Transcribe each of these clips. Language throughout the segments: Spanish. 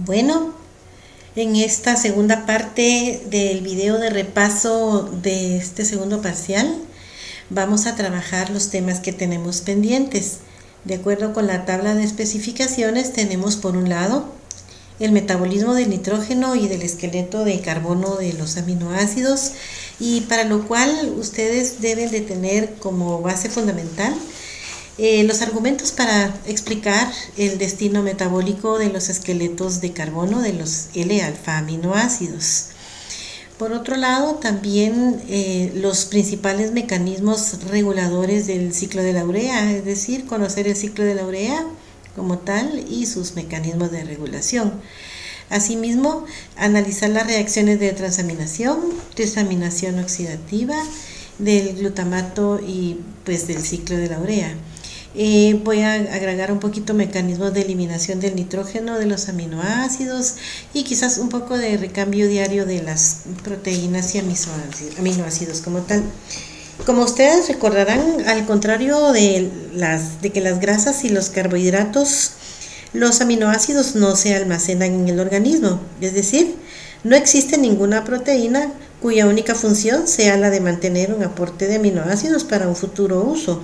Bueno, en esta segunda parte del video de repaso de este segundo parcial, vamos a trabajar los temas que tenemos pendientes. De acuerdo con la tabla de especificaciones, tenemos por un lado el metabolismo del nitrógeno y del esqueleto de carbono de los aminoácidos, y para lo cual ustedes deben de tener como base fundamental los argumentos para explicar el destino metabólico de los esqueletos de carbono de los L-alfa aminoácidos. Por otro lado, también los principales mecanismos reguladores del ciclo de la urea, es decir, conocer el ciclo de la urea como tal y sus mecanismos de regulación. Asimismo, analizar las reacciones de transaminación, desaminación oxidativa del glutamato y pues del ciclo de la urea. Voy a agregar un poquito mecanismos de eliminación del nitrógeno de los aminoácidos y quizás un poco de recambio diario de las proteínas y aminoácidos como tal. Como ustedes recordarán, al contrario de que las grasas y los carbohidratos, los aminoácidos no se almacenan en el organismo, es decir, no existe ninguna proteína cuya única función sea la de mantener un aporte de aminoácidos para un futuro uso.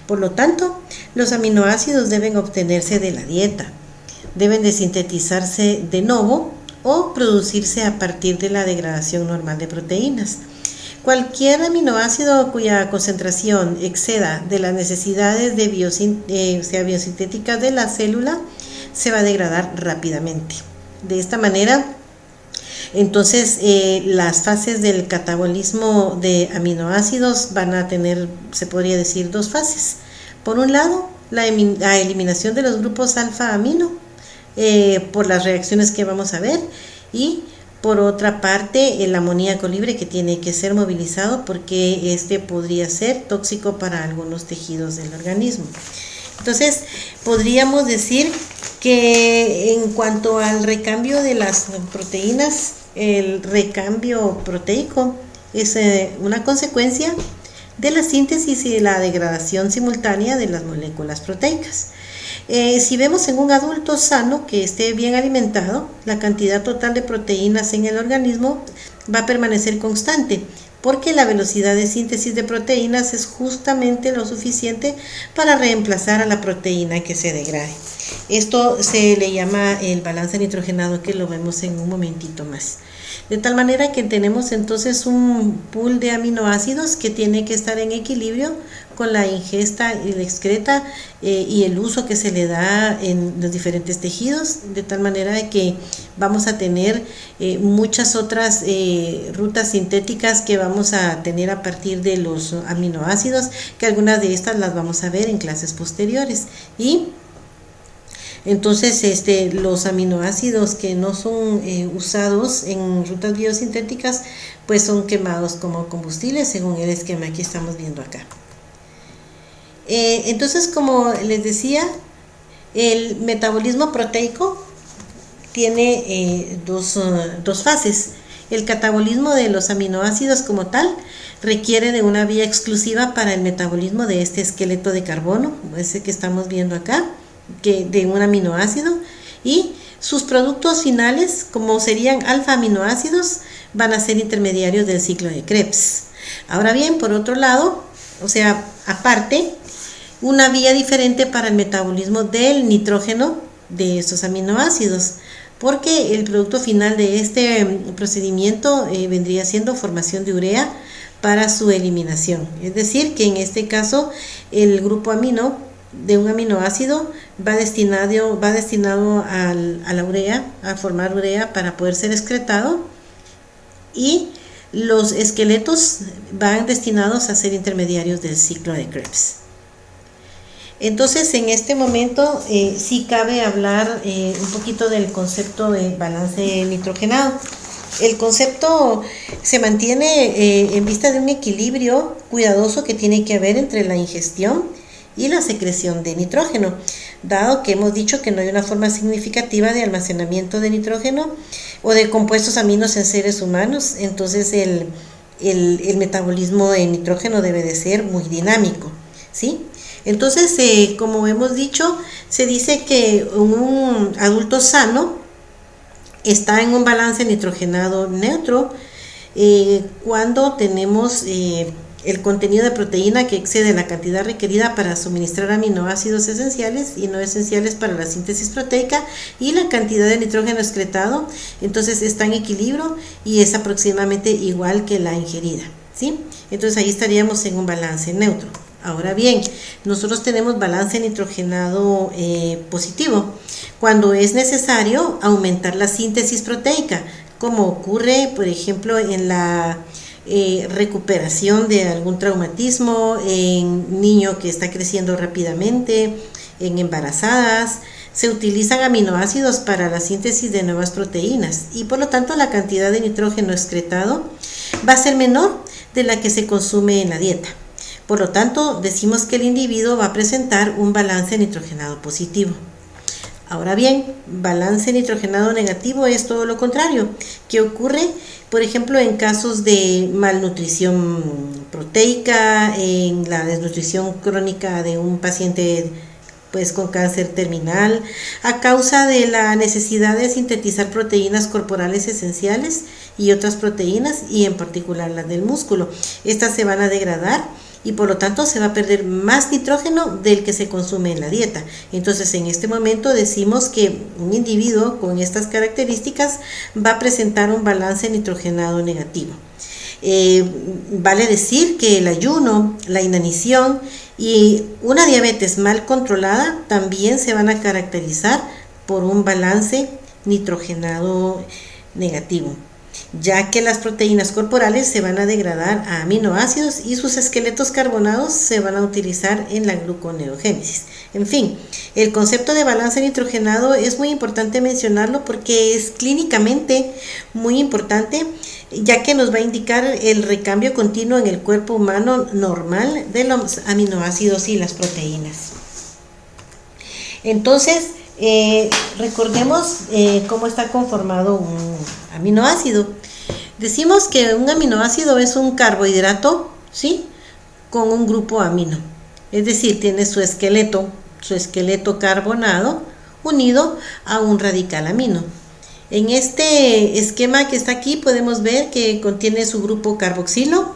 Por lo tanto, los aminoácidos deben obtenerse de la dieta, deben de sintetizarse de novo o producirse a partir de la degradación normal de proteínas. Cualquier aminoácido cuya concentración exceda de las necesidades de biosintéticas de la célula se va a degradar rápidamente. De esta manera, entonces, las fases del catabolismo de aminoácidos van a tener, se podría decir, dos fases. Por un lado, la eliminación de los grupos alfa amino por las reacciones que vamos a ver, y por otra parte el amoníaco libre, que tiene que ser movilizado porque este podría ser tóxico para algunos tejidos del organismo. Entonces, podríamos decir que en cuanto al recambio de las proteínas, el recambio proteico es una consecuencia de la síntesis y la degradación simultánea de las moléculas proteicas. Si vemos en un adulto sano que esté bien alimentado, la cantidad total de proteínas en el organismo va a permanecer constante, porque la velocidad de síntesis de proteínas es justamente lo suficiente para reemplazar a la proteína que se degrade. Esto se le llama el balance nitrogenado, que lo vemos en un momentito más. De tal manera que tenemos entonces un pool de aminoácidos que tiene que estar en equilibrio con la ingesta y la excreta y el uso que se le da en los diferentes tejidos, de tal manera que vamos a tener muchas otras rutas sintéticas que vamos a tener a partir de los aminoácidos, que algunas de estas las vamos a ver en clases posteriores. Y entonces los aminoácidos que no son usados en rutas biosintéticas pues son quemados como combustible según el esquema que estamos viendo acá. Entonces, como les decía, el metabolismo proteico tiene dos fases. El catabolismo de los aminoácidos como tal requiere de una vía exclusiva para el metabolismo de este esqueleto de carbono, ese que estamos viendo acá, de un aminoácido, y sus productos finales, como serían alfa aminoácidos, van a ser intermediarios del ciclo de Krebs. Ahora bien, por otro lado, o sea, aparte, una vía diferente para el metabolismo del nitrógeno de estos aminoácidos, porque el producto final de este procedimiento vendría siendo formación de urea para su eliminación. Es decir, que en este caso el grupo amino de un aminoácido va destinado a la urea, a formar urea para poder ser excretado, y los esqueletos van destinados a ser intermediarios del ciclo de Krebs. Entonces, en este momento sí cabe hablar un poquito del concepto de balance nitrogenado. El concepto se mantiene en vista de un equilibrio cuidadoso que tiene que haber entre la ingestión y la secreción de nitrógeno, dado que hemos dicho que no hay una forma significativa de almacenamiento de nitrógeno o de compuestos aminos en seres humanos. Entonces el metabolismo de nitrógeno debe de ser muy dinámico, ¿sí? Entonces, como hemos dicho, se dice que un adulto sano está en un balance nitrogenado neutro cuando tenemos el contenido de proteína que excede la cantidad requerida para suministrar aminoácidos esenciales y no esenciales para la síntesis proteica, y la cantidad de nitrógeno excretado entonces está en equilibrio y es aproximadamente igual que la ingerida, ¿sí? Entonces ahí estaríamos en un balance neutro. Ahora bien, nosotros tenemos balance nitrogenado positivo cuando es necesario aumentar la síntesis proteica, como ocurre, por ejemplo, en la recuperación de algún traumatismo, en niño que está creciendo rápidamente, en embarazadas. Se utilizan aminoácidos para la síntesis de nuevas proteínas y por lo tanto la cantidad de nitrógeno excretado va a ser menor de la que se consume en la dieta. Por lo tanto, decimos que el individuo va a presentar un balance nitrogenado positivo. Ahora bien, balance nitrogenado negativo es todo lo contrario, que ocurre, por ejemplo, en casos de malnutrición proteica, en la desnutrición crónica de un paciente pues con cáncer terminal, a causa de la necesidad de sintetizar proteínas corporales esenciales y otras proteínas, y en particular las del músculo. Estas se van a degradar y por lo tanto se va a perder más nitrógeno del que se consume en la dieta. Entonces en este momento decimos que un individuo con estas características va a presentar un balance nitrogenado negativo. Vale decir que el ayuno, la inanición y una diabetes mal controlada también se van a caracterizar por un balance nitrogenado negativo, ya que las proteínas corporales se van a degradar a aminoácidos y sus esqueletos carbonados se van a utilizar en la gluconeogénesis. En fin, el concepto de balance nitrogenado es muy importante mencionarlo porque es clínicamente muy importante, ya que nos va a indicar el recambio continuo en el cuerpo humano normal de los aminoácidos y las proteínas. Entonces, recordemos cómo está conformado un aminoácido. Decimos que un aminoácido es un carbohidrato, ¿sí?, con un grupo amino. Es decir, tiene su esqueleto carbonado unido a un radical amino. En este esquema que está aquí podemos ver que contiene su grupo carboxilo,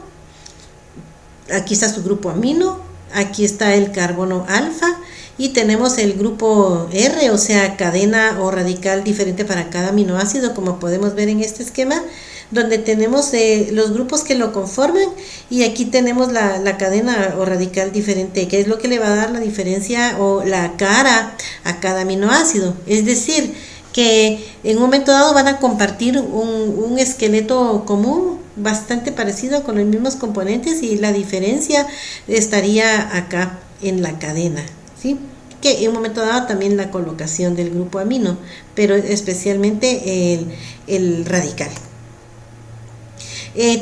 aquí está su grupo amino, aquí está el carbono alfa y tenemos el grupo R, o sea, cadena o radical diferente para cada aminoácido, como podemos ver en este esquema, donde tenemos los grupos que lo conforman, y aquí tenemos la cadena o radical diferente, que es lo que le va a dar la diferencia o la cara a cada aminoácido. Es decir, que en un momento dado van a compartir un esqueleto común bastante parecido con los mismos componentes, y la diferencia estaría acá en la cadena, ¿sí?, que en un momento dado también la colocación del grupo amino, pero especialmente el radical.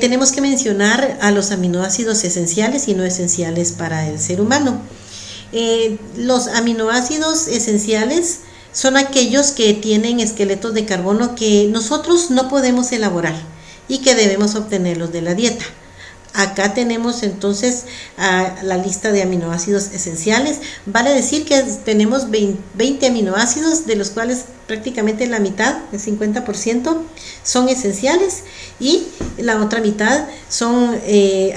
Tenemos que mencionar a los aminoácidos esenciales y no esenciales para el ser humano. Los aminoácidos esenciales son aquellos que tienen esqueletos de carbono que nosotros no podemos elaborar y que debemos obtenerlos de la dieta. Acá tenemos entonces la lista de aminoácidos esenciales. Vale decir que tenemos 20 aminoácidos, de los cuales prácticamente la mitad, el 50%, son esenciales, y la otra mitad son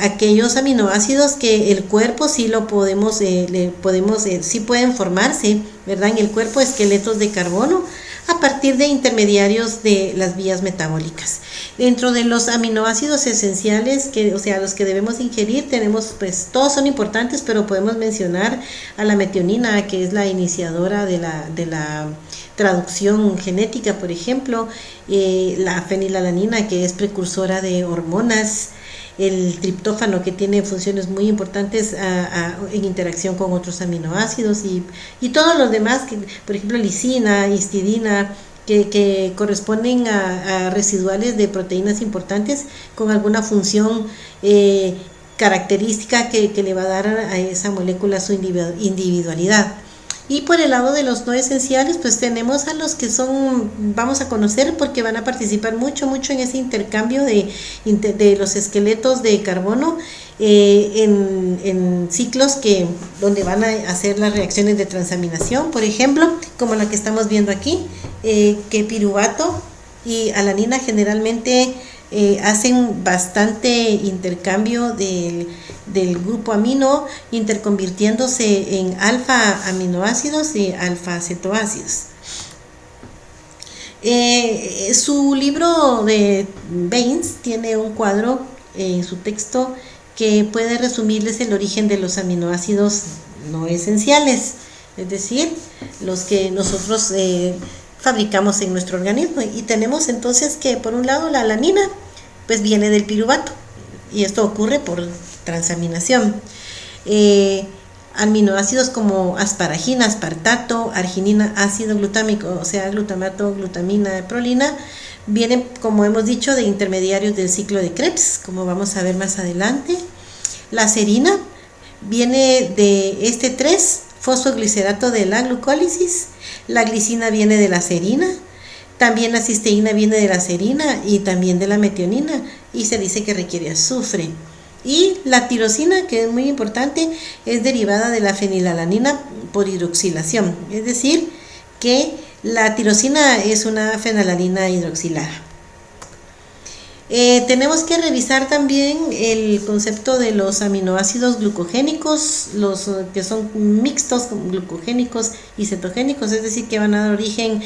aquellos aminoácidos que el cuerpo sí lo podemos, sí pueden formarse, ¿verdad?, en el cuerpo, esqueletos de carbono a partir de intermediarios de las vías metabólicas. Dentro de los aminoácidos esenciales, o sea, los que debemos ingerir, tenemos, pues todos son importantes, pero podemos mencionar a la metionina, que es la iniciadora de la traducción genética, por ejemplo, la fenilalanina, que es precursora de hormonas, el triptófano, que tiene funciones muy importantes en interacción con otros aminoácidos, y todos los demás, que, por ejemplo, lisina, histidina, que corresponden a residuales de proteínas importantes con alguna función característica que le va a dar a esa molécula su individualidad. Y por el lado de los no esenciales, pues tenemos a los que vamos a conocer porque van a participar mucho en ese intercambio de los esqueletos de carbono en ciclos donde van a hacer las reacciones de transaminación, por ejemplo, como la que estamos viendo aquí, que piruvato y alanina generalmente hacen bastante intercambio del grupo amino, interconvirtiéndose en alfa aminoácidos y alfa cetoácidos. Su libro de Baines tiene un cuadro en su texto que puede resumirles el origen de los aminoácidos no esenciales, es decir, los que nosotros fabricamos en nuestro organismo. Y tenemos entonces que por un lado la alanina pues viene del piruvato, y esto ocurre por transaminación. Aminoácidos como asparagina, aspartato, arginina, ácido glutámico, o sea, glutamato, glutamina, prolina, vienen, como hemos dicho, de intermediarios del ciclo de Krebs, como vamos a ver más adelante. La serina viene de este 3-fosfoglicerato de la glucólisis. La glicina viene de la serina. También la cisteína viene de la serina y también de la metionina, y se dice que requiere azufre. Y la tirosina, que es muy importante, es derivada de la fenilalanina por hidroxilación, es decir, que la tirosina es una fenilalanina hidroxilada. Tenemos que revisar también el concepto de los aminoácidos glucogénicos, los que son mixtos, glucogénicos y cetogénicos, es decir, que van a dar origen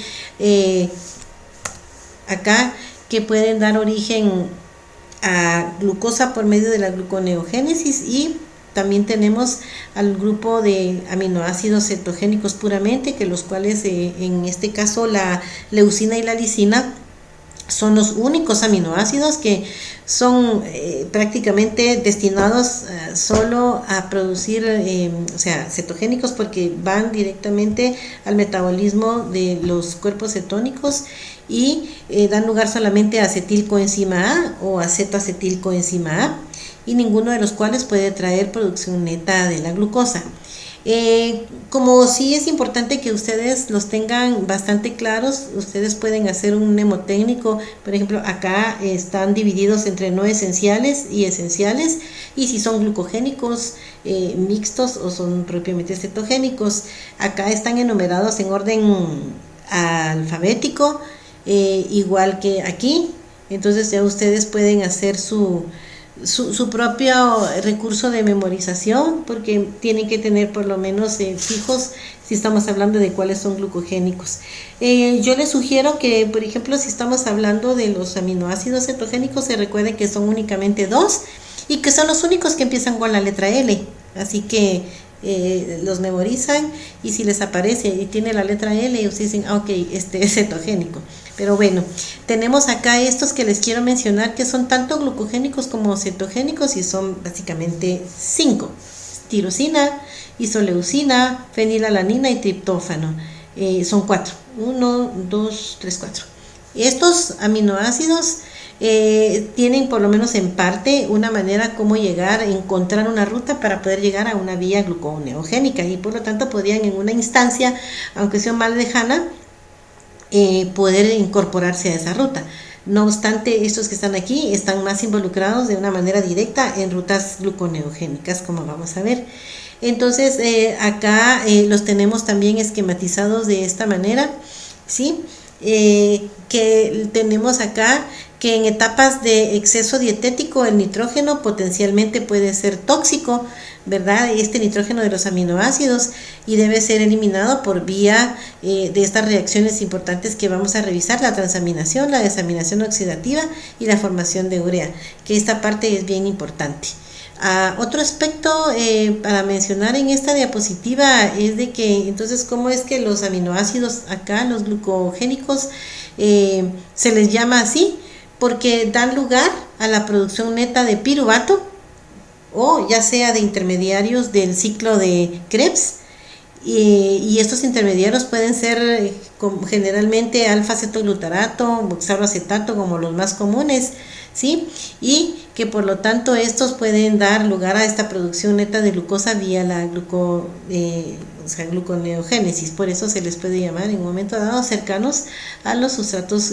acá, que pueden dar origen a glucosa por medio de la gluconeogénesis, y también tenemos al grupo de aminoácidos cetogénicos puramente, que los cuales en este caso la leucina y la lisina son los únicos aminoácidos que son prácticamente destinados solo a producir, o sea, cetogénicos, porque van directamente al metabolismo de los cuerpos cetónicos y dan lugar solamente a acetilcoenzima A o acetoacetilcoenzima A, y ninguno de los cuales puede traer producción neta de la glucosa. Como sí es importante que ustedes los tengan bastante claros, ustedes pueden hacer un mnemotécnico. Por ejemplo, acá están divididos entre no esenciales y esenciales, y si son glucogénicos, mixtos, o son propiamente cetogénicos. Acá están enumerados en orden alfabético, igual que aquí. Entonces ya ustedes pueden hacer su propio recurso de memorización, porque tienen que tener por lo menos fijos si estamos hablando de cuáles son glucogénicos. Yo les sugiero que, por ejemplo, si estamos hablando de los aminoácidos cetogénicos, se recuerde que son únicamente 2 y que son los únicos que empiezan con la letra L, así que los memorizan, y si les aparece y tiene la letra L, ustedes dicen, ok, este es cetogénico. Pero bueno, tenemos acá estos que les quiero mencionar, que son tanto glucogénicos como cetogénicos, y son básicamente 5: tirosina, isoleucina, fenilalanina y triptófano. Son 4: 1, 2, 3, 4. Estos aminoácidos tienen, por lo menos en parte, una manera como encontrar una ruta para poder llegar a una vía gluconeogénica, y por lo tanto podrían en una instancia, aunque sea más lejana, poder incorporarse a esa ruta. No obstante, estos que están aquí están más involucrados de una manera directa en rutas gluconeogénicas, como vamos a ver. Entonces acá los tenemos también esquematizados de esta manera, ¿sí? Que tenemos acá que en etapas de exceso dietético el nitrógeno potencialmente puede ser tóxico, ¿verdad? Este nitrógeno de los aminoácidos, y debe ser eliminado por vía de estas reacciones importantes que vamos a revisar: la transaminación, la desaminación oxidativa y la formación de urea, que esta parte es bien importante. Otro aspecto para mencionar en esta diapositiva es de que, entonces, ¿cómo es que los aminoácidos acá, los glucogénicos, se les llama así? Porque dan lugar a la producción neta de piruvato, o ya sea de intermediarios del ciclo de Krebs, y estos intermediarios pueden ser generalmente alfa-cetoglutarato, oxaloacetato, como los más comunes, ¿sí? Y que por lo tanto estos pueden dar lugar a esta producción neta de glucosa vía la gluconeogénesis. Por eso se les puede llamar en un momento dado cercanos a los sustratos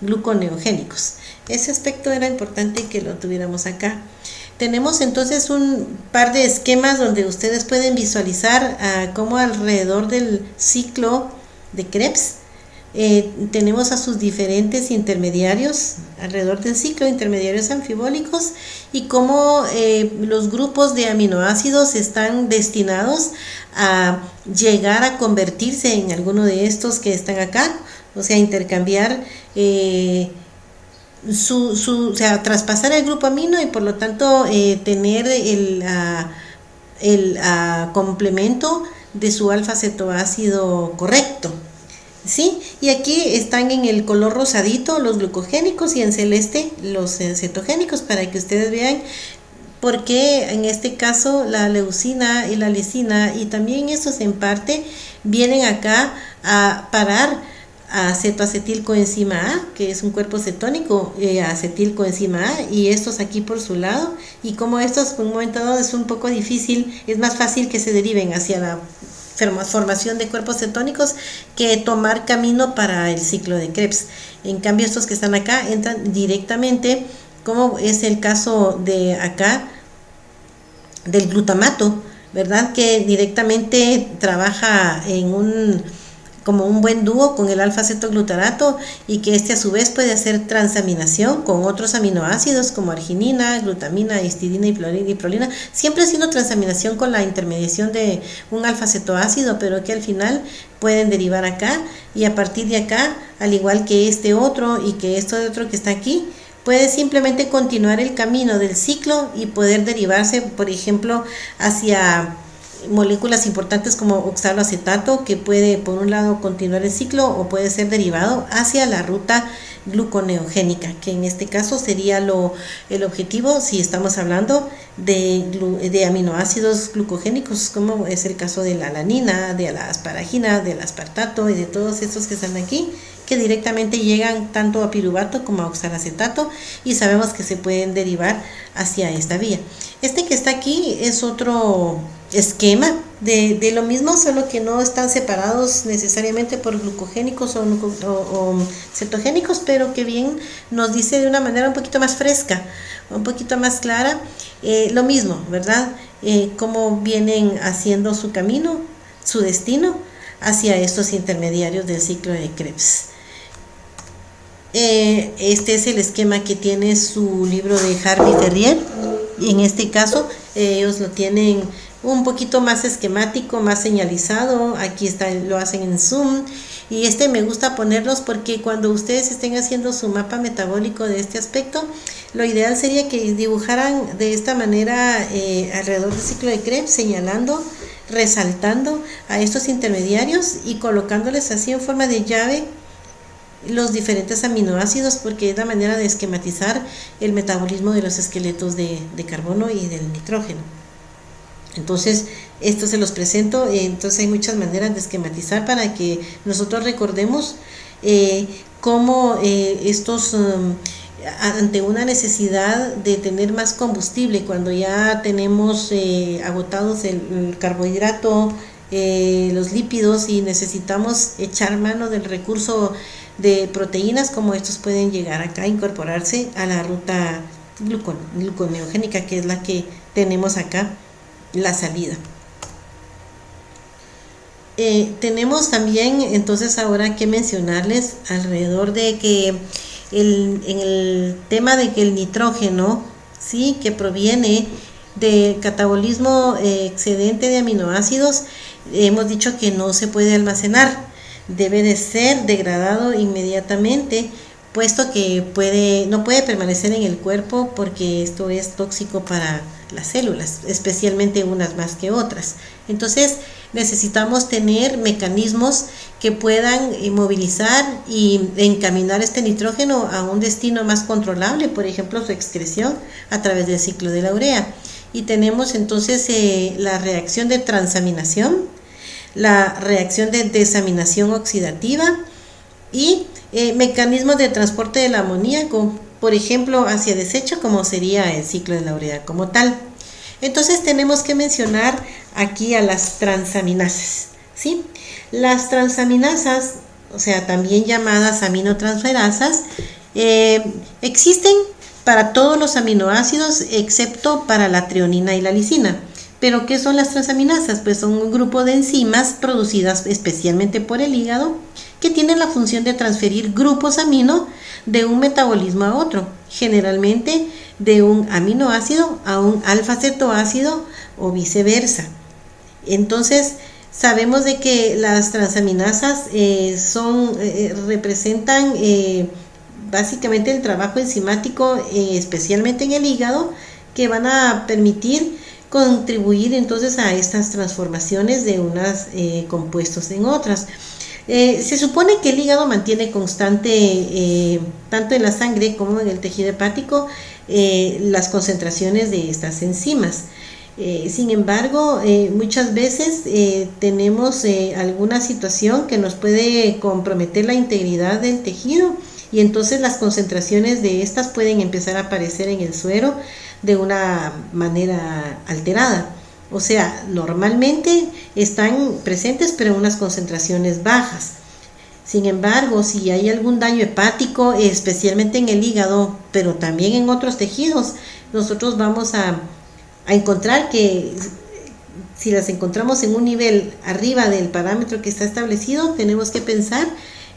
gluconeogénicos. Ese aspecto era importante que lo tuviéramos acá. Tenemos entonces un par de esquemas donde ustedes pueden visualizar cómo alrededor del ciclo de Krebs tenemos a sus diferentes intermediarios alrededor del ciclo, intermediarios anfibólicos, y cómo los grupos de aminoácidos están destinados a llegar a convertirse en alguno de estos que están acá, o sea, intercambiar o sea, traspasar el grupo amino y por lo tanto tener el complemento de su alfa-cetoácido correcto. ¿Sí? Y aquí están en el color rosadito los glucogénicos y en celeste los cetogénicos, para que ustedes vean por qué en este caso la leucina y la lisina, y también estos en parte, vienen acá a parar a cetoacetilcoenzima A, que es un cuerpo cetónico, acetilcoenzima A, y estos aquí por su lado, y como estos por un momento dado es un poco difícil, es más fácil que se deriven hacia la formación de cuerpos cetónicos que tomar camino para el ciclo de Krebs. En cambio, estos que están acá entran directamente, como es el caso de acá del glutamato, ¿verdad? Que directamente trabaja como un buen dúo con el alfa-cetoglutarato, y que este a su vez puede hacer transaminación con otros aminoácidos como arginina, glutamina, histidina y prolina, siempre haciendo transaminación con la intermediación de un alfa-cetoácido, pero que al final pueden derivar acá, y a partir de acá, al igual que este otro y que esto de otro que está aquí, puede simplemente continuar el camino del ciclo y poder derivarse, por ejemplo, hacia moléculas importantes como oxaloacetato, que puede por un lado continuar el ciclo o puede ser derivado hacia la ruta gluconeogénica, que en este caso sería el objetivo si estamos hablando de aminoácidos glucogénicos, como es el caso de la alanina, de la asparagina, del aspartato y de todos estos que están aquí, que directamente llegan tanto a piruvato como a oxalacetato, y sabemos que se pueden derivar hacia esta vía. Este que está aquí es otro esquema de lo mismo, solo que no están separados necesariamente por glucogénicos o cetogénicos, pero que bien nos dice de una manera un poquito más fresca, un poquito más clara, lo mismo, ¿verdad? Cómo vienen haciendo su camino, su destino hacia estos intermediarios del ciclo de Krebs. Este es el esquema que tiene su libro de Harvey Ferrier, y en este caso ellos lo tienen un poquito más esquemático, más señalizado. Aquí está, lo hacen en Zoom, y me gusta ponerlos porque cuando ustedes estén haciendo su mapa metabólico de este aspecto, lo ideal sería que dibujaran de esta manera alrededor del ciclo de Krebs, señalando, resaltando a estos intermediarios y colocándoles así en forma de llave los diferentes aminoácidos, porque es la manera de esquematizar el metabolismo de los esqueletos de carbono y del nitrógeno. Entonces, esto se los presento. Entonces hay muchas maneras de esquematizar para que nosotros recordemos cómo estos, ante una necesidad de tener más combustible, cuando ya tenemos agotados el carbohidrato, los lípidos, y necesitamos echar mano del recurso de proteínas, como estos pueden llegar acá a incorporarse a la ruta gluconeogénica, que es la que tenemos acá, la salida. Tenemos también entonces ahora que mencionarles alrededor de que en el tema de que el nitrógeno, sí, que proviene del catabolismo excedente de aminoácidos, hemos dicho que no se puede almacenar, debe de ser degradado inmediatamente, puesto que no puede permanecer en el cuerpo, porque esto es tóxico para las células, especialmente unas más que otras. Entonces necesitamos tener mecanismos que puedan movilizar y encaminar este nitrógeno a un destino más controlable, por ejemplo su excreción a través del ciclo de la urea. Y tenemos entonces la reacción de transaminación, la reacción de desaminación oxidativa y mecanismos de transporte del amoníaco, por ejemplo hacia desecho, como sería el ciclo de la urea como tal. Entonces tenemos que mencionar aquí a las transaminasas, ¿sí? Las transaminasas, o sea, también llamadas aminotransferasas, existen para todos los aminoácidos excepto para la trionina y la lisina. ¿Pero qué son las transaminasas? Pues son un grupo de enzimas producidas especialmente por el hígado, que tienen la función de transferir grupos amino de un metabolismo a otro, generalmente de un aminoácido a un alfa-cetoácido o viceversa. Entonces, sabemos de que las transaminasas representan básicamente el trabajo enzimático, especialmente en el hígado, que van a permitir contribuir entonces a estas transformaciones de unos compuestos en otras. Se supone que el hígado mantiene constante, tanto en la sangre como en el tejido hepático, las concentraciones de estas enzimas. Sin embargo, muchas veces tenemos alguna situación que nos puede comprometer la integridad del tejido, y entonces las concentraciones de estas pueden empezar a aparecer en el suero de una manera alterada. O sea, normalmente están presentes pero en unas concentraciones bajas. Sin embargo, si hay algún daño hepático, especialmente en el hígado, pero también en otros tejidos, nosotros vamos a encontrar que si las encontramos en un nivel arriba del parámetro que está establecido, tenemos que pensar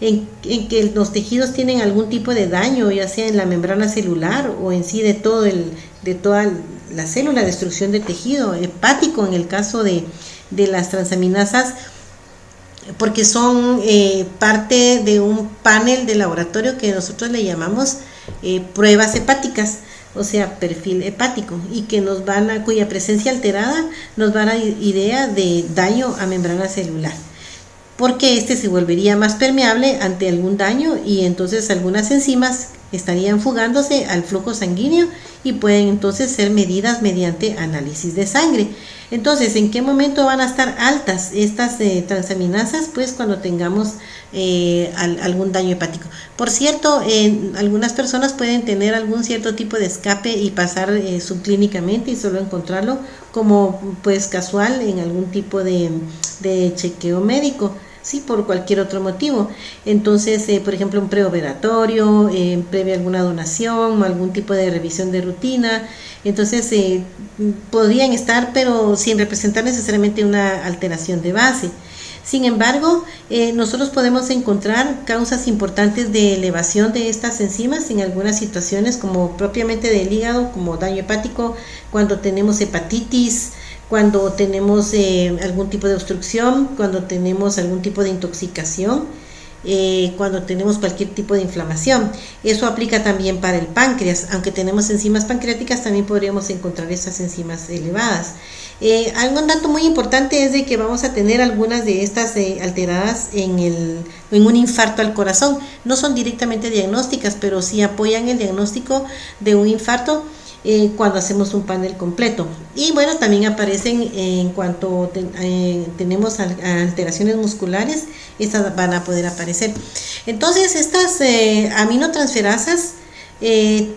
en que los tejidos tienen algún tipo de daño, ya sea en la membrana celular o en sí de toda la célula, destrucción de tejido hepático en el caso de las transaminasas, porque son parte de un panel de laboratorio que nosotros le llamamos pruebas hepáticas, o sea, perfil hepático, y que cuya presencia alterada nos va a dar idea de daño a membrana celular, porque este se volvería más permeable ante algún daño, y entonces algunas enzimas estarían fugándose al flujo sanguíneo y pueden entonces ser medidas mediante análisis de sangre. Entonces, ¿en qué momento van a estar altas estas transaminasas? Pues cuando tengamos algún daño hepático. Por cierto, algunas personas pueden tener algún cierto tipo de escape y pasar subclínicamente y solo encontrarlo como pues casual en algún tipo de chequeo médico, sí, por cualquier otro motivo. Entonces, por ejemplo, un preoperatorio, previa alguna donación o algún tipo de revisión de rutina. Entonces, podrían estar, pero sin representar necesariamente una alteración de base. Sin embargo, nosotros podemos encontrar causas importantes de elevación de estas enzimas en algunas situaciones, como propiamente del hígado, como daño hepático, cuando tenemos hepatitis, cuando tenemos algún tipo de obstrucción, cuando tenemos algún tipo de intoxicación, cuando tenemos cualquier tipo de inflamación. Eso aplica también para el páncreas. Aunque tenemos enzimas pancreáticas, también podríamos encontrar esas enzimas elevadas. Algún dato muy importante es de que vamos a tener algunas de estas alteradas en un infarto al corazón. No son directamente diagnósticas, pero sí apoyan el diagnóstico de un infarto cuando hacemos un panel completo. Y bueno, también aparecen en cuanto tenemos alteraciones musculares, estas van a poder aparecer. Entonces, estas aminotransferasas,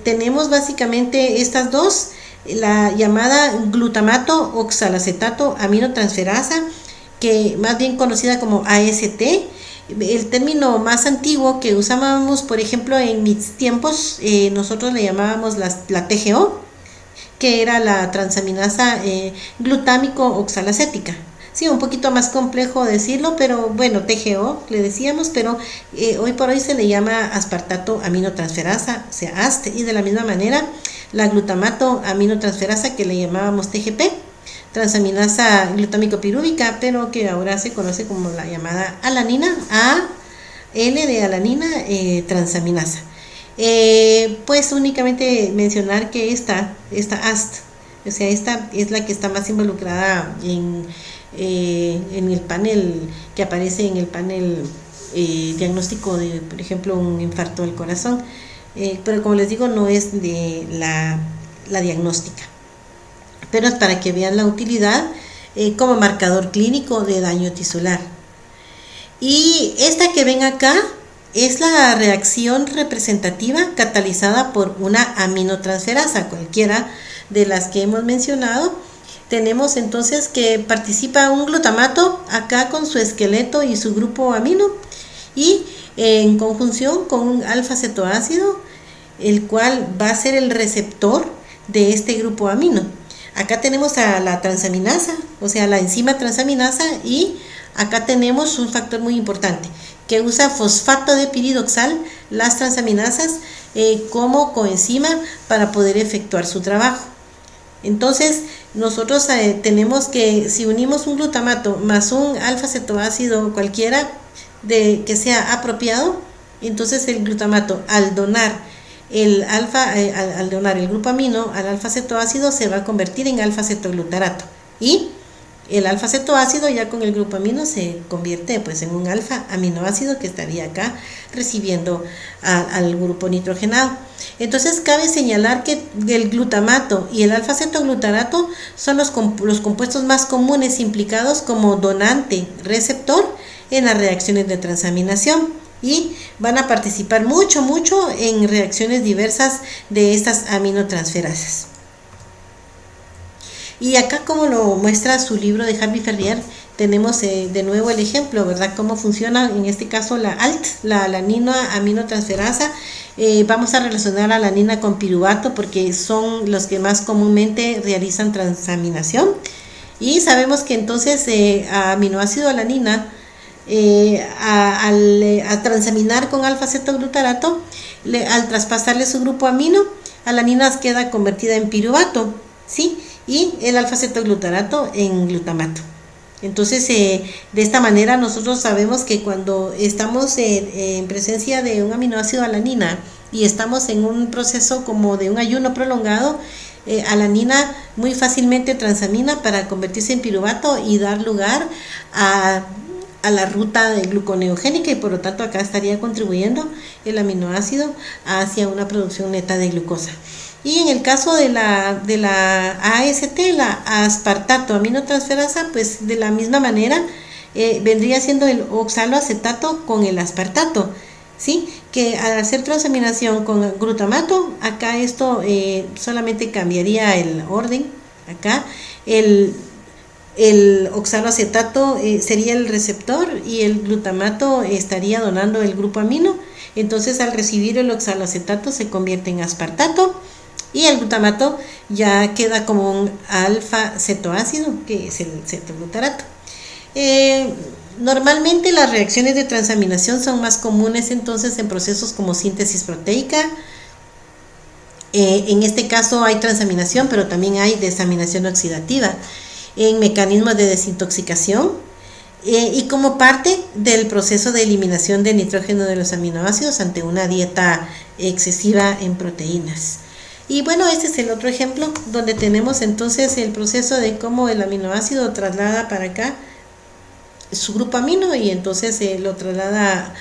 tenemos básicamente estas dos, la llamada glutamato oxalacetato aminotransferasa, que más bien conocida como AST. El término más antiguo que usábamos, por ejemplo, en mis tiempos, nosotros le llamábamos la TGO, que era la transaminasa glutámico oxalacética. Sí, un poquito más complejo decirlo, pero bueno, TGO le decíamos, pero hoy por hoy se le llama aspartato aminotransferasa, o sea, AST, y de la misma manera la glutamato aminotransferasa, que le llamábamos TGP, transaminasa glutámico pirúvica, pero que ahora se conoce como la llamada alanina, L de alanina transaminasa. Pues únicamente mencionar que esta AST, o sea, esta es la que está más involucrada en el panel, que aparece en el panel diagnóstico de, por ejemplo, un infarto del corazón, pero como les digo, no es de la diagnóstica, pero es para que vean la utilidad como marcador clínico de daño tisular. Y esta que ven acá es la reacción representativa catalizada por una aminotransferasa, cualquiera de las que hemos mencionado. Tenemos entonces que participa un glutamato acá con su esqueleto y su grupo amino, y en conjunción con un alfa-cetoácido, el cual va a ser el receptor de este grupo amino. Acá tenemos a la transaminasa, o sea, la enzima transaminasa, y acá tenemos un factor muy importante que usa fosfato de piridoxal, las transaminasas, como coenzima para poder efectuar su trabajo. Entonces, nosotros tenemos que, si unimos un glutamato más un alfa-cetoácido cualquiera que sea apropiado, entonces el glutamato al donar al donar el grupo amino al alfa-cetoácido se va a convertir en alfa-cetoglutarato, y el alfa-cetoácido ya con el grupo amino se convierte pues en un alfa-aminoácido que estaría acá recibiendo al grupo nitrogenado. Entonces cabe señalar que el glutamato y el alfa-cetoglutarato son los compuestos más comunes implicados como donante receptor en las reacciones de transaminación, y van a participar mucho en reacciones diversas de estas aminotransferasas. Y acá, como lo muestra su libro de Harvey Ferrier, tenemos de nuevo el ejemplo, ¿verdad? Cómo funciona en este caso la ALT, la alanina aminotransferasa. Vamos a relacionar a la alanina con piruvato porque son los que más comúnmente realizan transaminación. Y sabemos que entonces aminoácido alanina, al transaminar con alfa-cetoglutarato, al traspasarle su grupo amino, alanina queda convertida en piruvato, ¿sí? Y el alfa-cetoglutarato en glutamato. Entonces, de esta manera nosotros sabemos que cuando estamos en presencia de un aminoácido alanina y estamos en un proceso como de un ayuno prolongado, alanina muy fácilmente transamina para convertirse en piruvato y dar lugar a la ruta de gluconeogénica, y por lo tanto acá estaría contribuyendo el aminoácido hacia una producción neta de glucosa. Y en el caso de la AST, la aspartato aminotransferasa, pues de la misma manera vendría siendo el oxaloacetato con el aspartato, ¿sí? Que al hacer transaminación con glutamato, acá esto solamente cambiaría el orden. Acá el oxaloacetato sería el receptor y el glutamato estaría donando el grupo amino. Entonces, al recibir el oxaloacetato se convierte en aspartato y el glutamato ya queda como un alfa-cetoácido, que es el cetoglutarato. Normalmente las reacciones de transaminación son más comunes entonces en procesos como síntesis proteica. En este caso hay transaminación, pero también hay desaminación oxidativa en mecanismos de desintoxicación, y como parte del proceso de eliminación de nitrógeno de los aminoácidos ante una dieta excesiva en proteínas. Y bueno, este es el otro ejemplo donde tenemos entonces el proceso de cómo el aminoácido traslada para acá su grupo amino, y entonces lo traslada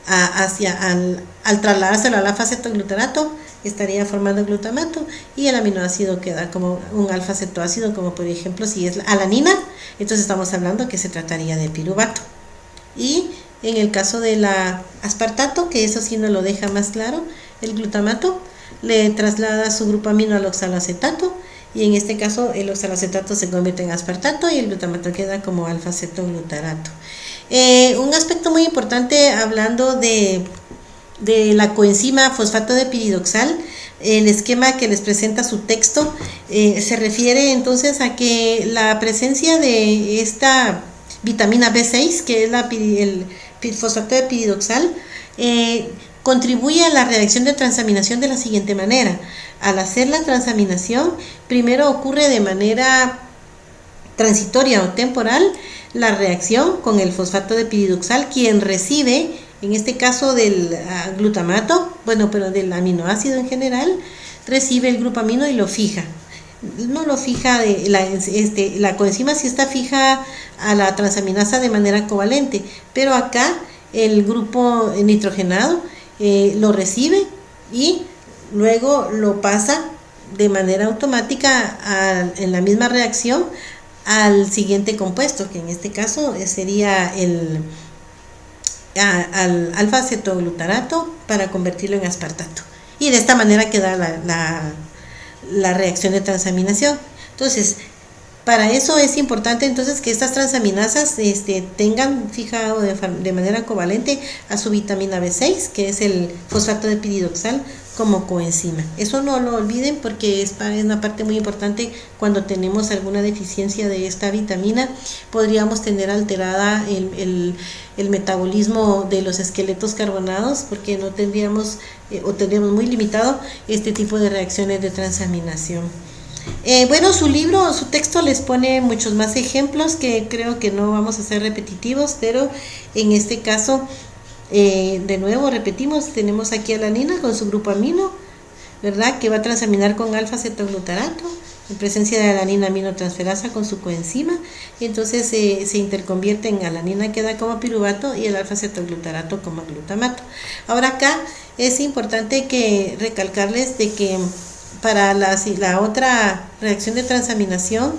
al trasladárselo al alfa-cetoglutarato estaría formando glutamato, y el aminoácido queda como un alfa-cetoácido, como por ejemplo si es alanina, entonces estamos hablando que se trataría de piruvato. Y en el caso de la aspartato, que eso sí no lo deja más claro, el glutamato le traslada su grupo amino al oxaloacetato, y en este caso el oxaloacetato se convierte en aspartato y el glutamato queda como alfa-cetoglutarato. Un aspecto muy importante hablando de la coenzima fosfato de piridoxal, el esquema que les presenta su texto se refiere entonces a que la presencia de esta vitamina B6, que es el fosfato de piridoxal, contribuye a la reacción de transaminación de la siguiente manera. Al hacer la transaminación, primero ocurre de manera transitoria o temporal la reacción con el fosfato de piridoxal, quien recibe, en este caso del glutamato, bueno, pero del aminoácido en general, recibe el grupo amino y lo fija. No lo fija, la coenzima sí está fija a la transaminasa de manera covalente, pero acá el grupo nitrogenado lo recibe y luego lo pasa de manera automática en la misma reacción al siguiente compuesto, que en este caso sería al alfa-cetoglutarato para convertirlo en aspartato, y de esta manera queda la reacción de transaminación. Entonces, Para eso es importante entonces que estas transaminasas tengan fijado de manera covalente a su vitamina B6, que es el fosfato de piridoxal, como coenzima. Eso no lo olviden porque es una parte muy importante. Cuando tenemos alguna deficiencia de esta vitamina, podríamos tener alterada el metabolismo de los esqueletos carbonados, porque no tendríamos o tendríamos muy limitado este tipo de reacciones de transaminación. Bueno, su texto les pone muchos más ejemplos que creo que no vamos a ser repetitivos, pero en este caso, de nuevo repetimos, tenemos aquí alanina con su grupo amino, ¿verdad? Que va a transaminar con alfa-cetoglutarato en presencia de alanina aminotransferasa con su coenzima, y entonces se interconvierte en alanina, queda como piruvato, y el alfa-cetoglutarato como glutamato. Ahora acá es importante que recalcarles de que para la otra reacción de transaminación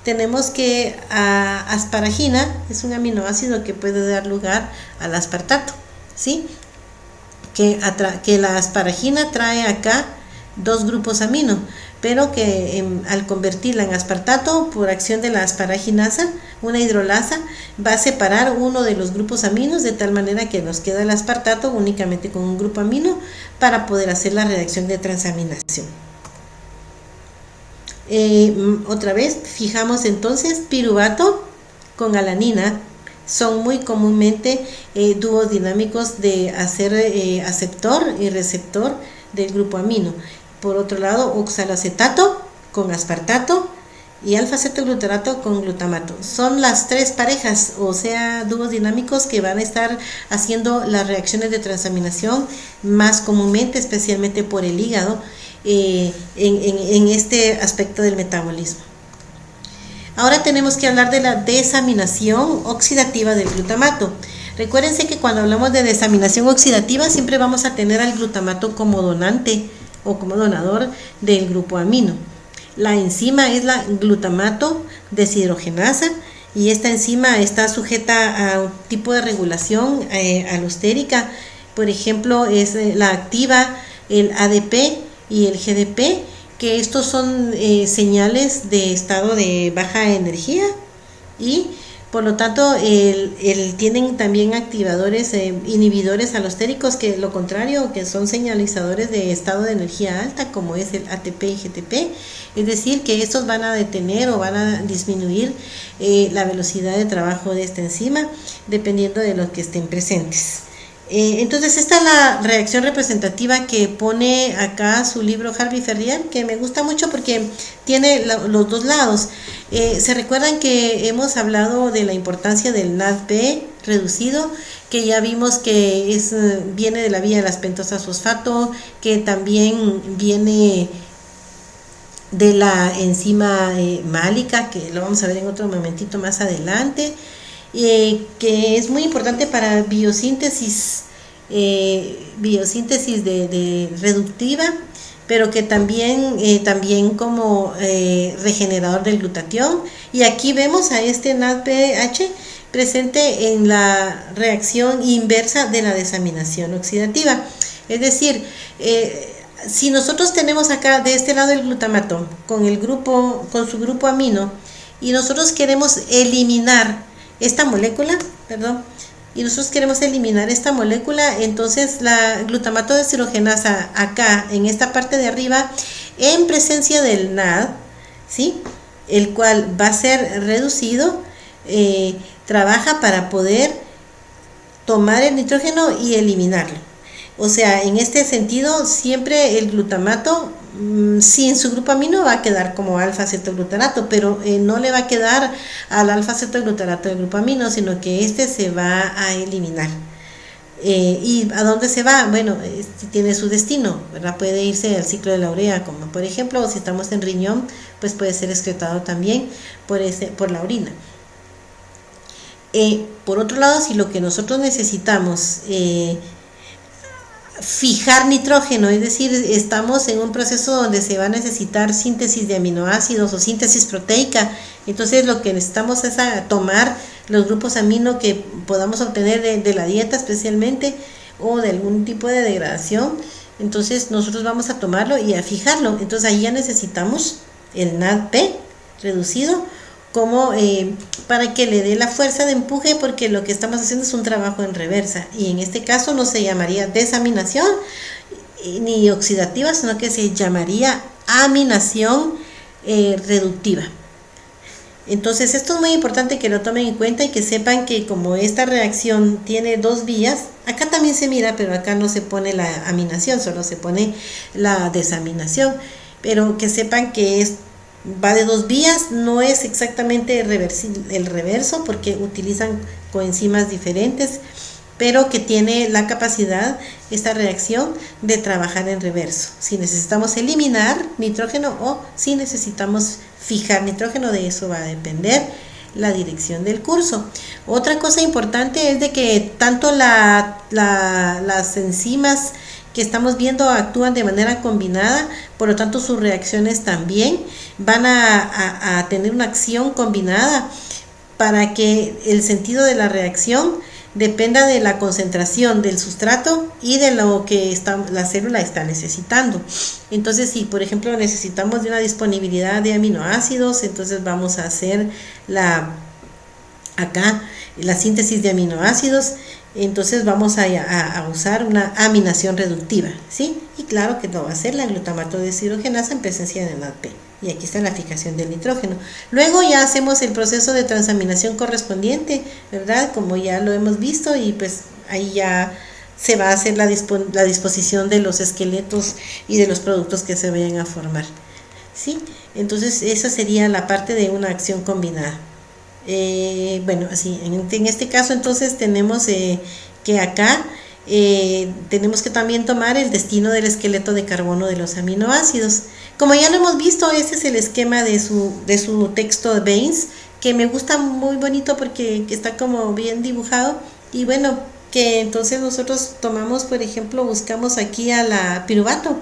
tenemos que asparagina es un aminoácido que puede dar lugar al aspartato, ¿sí? Que la asparagina trae acá dos grupos amino, pero que al convertirla en aspartato por acción de la asparaginasa, una hidrolasa, va a separar uno de los grupos aminos de tal manera que nos queda el aspartato únicamente con un grupo amino para poder hacer la reacción de transaminación. Otra vez fijamos entonces piruvato con alanina son muy comúnmente dúos dinámicos de hacer aceptor y receptor del grupo amino. Por otro lado, oxaloacetato con aspartato y alfa-cetoglutarato con glutamato. Son las tres parejas, o sea, dúos dinámicos que van a estar haciendo las reacciones de transaminación más comúnmente, especialmente por el hígado, en este aspecto del metabolismo. Ahora tenemos que hablar de la desaminación oxidativa del glutamato. Recuérdense que cuando hablamos de desaminación oxidativa siempre vamos a tener al glutamato como donante o como donador del grupo amino. La enzima es la glutamato deshidrogenasa y esta enzima está sujeta a un tipo de regulación alostérica. Por ejemplo, es la activa el ADP y el GDP, que estos son señales de estado de baja energía y por lo tanto tienen también activadores, inhibidores alostéricos, que lo contrario, que son señalizadores de estado de energía alta, como es el ATP y GTP, es decir, que estos van a detener o van a disminuir la velocidad de trabajo de esta enzima dependiendo de los que estén presentes. Entonces esta es la reacción representativa que pone acá su libro Harvey Ferrier, que me gusta mucho porque tiene los dos lados. Se recuerdan que hemos hablado de la importancia del NADP reducido, que ya vimos que viene de la vía de las pentosas fosfato, que también viene de la enzima málica, que lo vamos a ver en otro momentito más adelante, que es muy importante para biosíntesis de reductiva, pero que también como regenerador del glutatión. Y aquí vemos a este NADPH presente en la reacción inversa de la desaminación oxidativa. Es decir, si nosotros tenemos acá de este lado el glutamato con su grupo amino, y nosotros queremos eliminar esta molécula, entonces la glutamato deshidrogenasa acá en esta parte de arriba, en presencia del NAD, ¿sí?, el cual va a ser reducido, trabaja para poder tomar el nitrógeno y eliminarlo. O sea, en este sentido, siempre el glutamato, sin su grupo amino, va a quedar como alfa-cetoglutarato, pero no le va a quedar al alfa-cetoglutarato del grupo amino, sino que se va a eliminar. ¿Y a dónde se va? Bueno, tiene su destino, ¿verdad? Puede irse al ciclo de la urea, como por ejemplo, si estamos en riñón, pues puede ser excretado también por la orina. Por otro lado, si lo que nosotros necesitamos fijar nitrógeno, es decir, estamos en un proceso donde se va a necesitar síntesis de aminoácidos o síntesis proteica, entonces lo que necesitamos es tomar los grupos amino que podamos obtener de la dieta especialmente, o de algún tipo de degradación. Entonces nosotros vamos a tomarlo y a fijarlo. Entonces ahí ya necesitamos el NADP reducido como para que le dé la fuerza de empuje, porque lo que estamos haciendo es un trabajo en reversa, y en este caso no se llamaría desaminación ni oxidativa, sino que se llamaría aminación reductiva. Entonces esto es muy importante que lo tomen en cuenta y que sepan que como esta reacción tiene dos vías, acá también se mira, pero acá no se pone la aminación, solo se pone la desaminación, pero que sepan que va de dos vías, no es exactamente el reverso porque utilizan coenzimas diferentes, pero que tiene la capacidad, esta reacción, de trabajar en reverso. Si necesitamos eliminar nitrógeno o si necesitamos fijar nitrógeno, de eso va a depender la dirección del curso. Otra cosa importante es de que tanto las enzimas que estamos viendo actúan de manera combinada, por lo tanto sus reacciones también van a tener una acción combinada para que el sentido de la reacción dependa de la concentración del sustrato y de lo que la célula está necesitando. Entonces, si por ejemplo necesitamos de una disponibilidad de aminoácidos, entonces vamos a hacer acá la síntesis de aminoácidos, entonces vamos a usar una aminación reductiva, ¿sí? Y claro que no va a ser la glutamato deshidrogenasa en presencia de NADP. Y aquí está la fijación del nitrógeno. Luego ya hacemos el proceso de transaminación correspondiente, ¿verdad? Como ya lo hemos visto, y pues ahí ya se va a hacer la disposición de los esqueletos y de los productos que se vayan a formar, ¿sí? Entonces esa sería la parte de una acción combinada. Bueno, así, en este caso entonces tenemos que acá tenemos que también tomar el destino del esqueleto de carbono de los aminoácidos. Como ya lo hemos visto, este es el esquema de su texto de Baines, que me gusta muy bonito porque está como bien dibujado. Y bueno, que entonces nosotros tomamos, por ejemplo, buscamos aquí a la piruvato,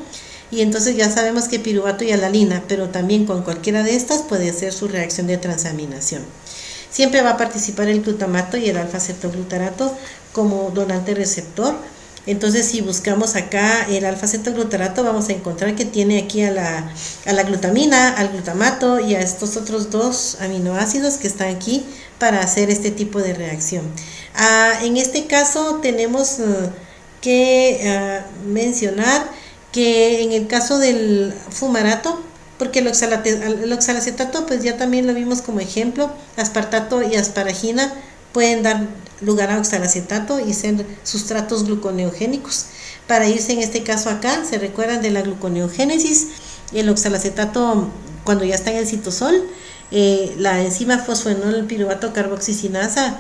y entonces ya sabemos que piruvato y alalina, pero también con cualquiera de estas puede hacer su reacción de transaminación. Siempre va a participar el glutamato y el alfa-cetoglutarato como donante receptor. Entonces, si buscamos acá el alfa-cetoglutarato, vamos a encontrar que tiene aquí a la glutamina, al glutamato y a estos otros dos aminoácidos que están aquí para hacer este tipo de reacción. En este caso tenemos que mencionar que en el caso del fumarato, porque el oxalacetato pues ya también lo vimos como ejemplo, aspartato y asparagina pueden dar lugar a oxalacetato y ser sustratos gluconeogénicos. Para irse en este caso acá, se recuerdan de la gluconeogénesis, el oxalacetato cuando ya está en el citosol, la enzima fosfonol piruvato carboxicinasa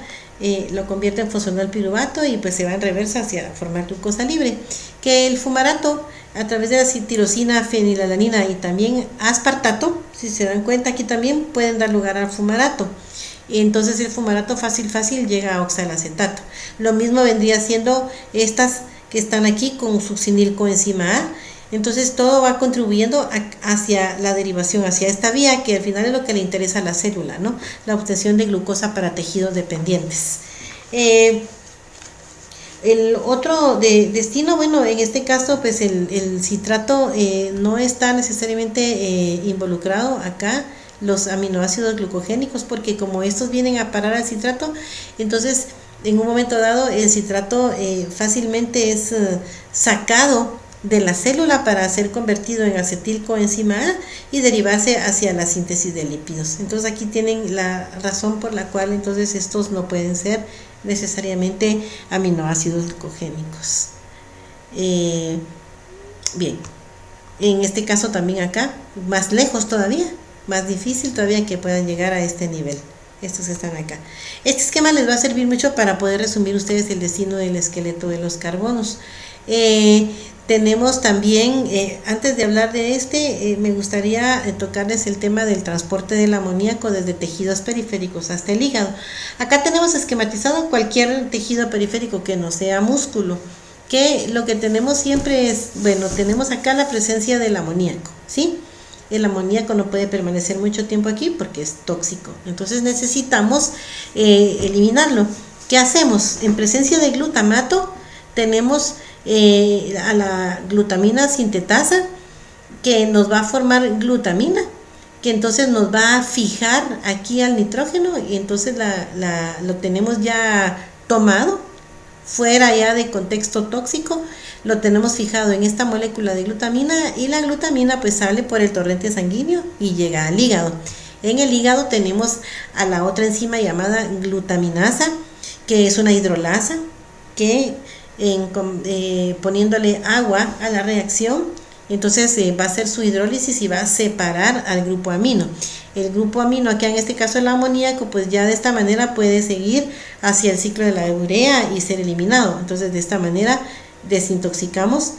lo convierte en fosfonol piruvato y pues se va en reversa hacia formar glucosa libre. Que el fumarato, a través de la tirosina, fenilalanina y también aspartato, si se dan cuenta aquí también pueden dar lugar al fumarato. Entonces el fumarato fácil llega a oxalacetato. Lo mismo vendría siendo estas que están aquí con succinilcoenzima A. Entonces todo va contribuyendo hacia la derivación, hacia esta vía que al final es lo que le interesa a la célula, ¿no? La obtención de glucosa para tejidos dependientes. El otro destino, bueno, en este caso pues el citrato no está necesariamente involucrado acá, los aminoácidos glucogénicos, porque como estos vienen a parar al citrato, entonces en un momento dado el citrato fácilmente es sacado de la célula para ser convertido en acetilcoenzima A y derivarse hacia la síntesis de lípidos. Entonces aquí tienen la razón por la cual entonces estos no pueden ser necesariamente aminoácidos glucogénicos. Bien, en este caso también acá, más lejos todavía, más difícil todavía que puedan llegar a este nivel. Estos están acá. Este esquema les va a servir mucho para poder resumir ustedes el destino del esqueleto de los carbonos. Tenemos también, antes de hablar de me gustaría tocarles el tema del transporte del amoníaco desde tejidos periféricos hasta el hígado. Acá tenemos esquematizado cualquier tejido periférico que no sea músculo, que lo que tenemos siempre es, bueno, tenemos acá la presencia del amoníaco, ¿sí? El amoníaco no puede permanecer mucho tiempo aquí porque es tóxico, entonces necesitamos eliminarlo. ¿Qué hacemos? En presencia de glutamato tenemos a la glutamina sintetasa que nos va a formar glutamina, que entonces nos va a fijar aquí al nitrógeno y entonces lo tenemos ya tomado, fuera ya de contexto tóxico, lo tenemos fijado en esta molécula de glutamina y la glutamina pues sale por el torrente sanguíneo y llega al hígado. En el hígado tenemos a la otra enzima llamada glutaminasa, que es una hidrolasa, que poniéndole agua a la reacción, entonces va a hacer su hidrólisis y va a separar al grupo amino. El grupo amino, aquí en este caso el amoníaco, pues ya de esta manera puede seguir hacia el ciclo de la urea y ser eliminado. Entonces de esta manera desintoxicamos,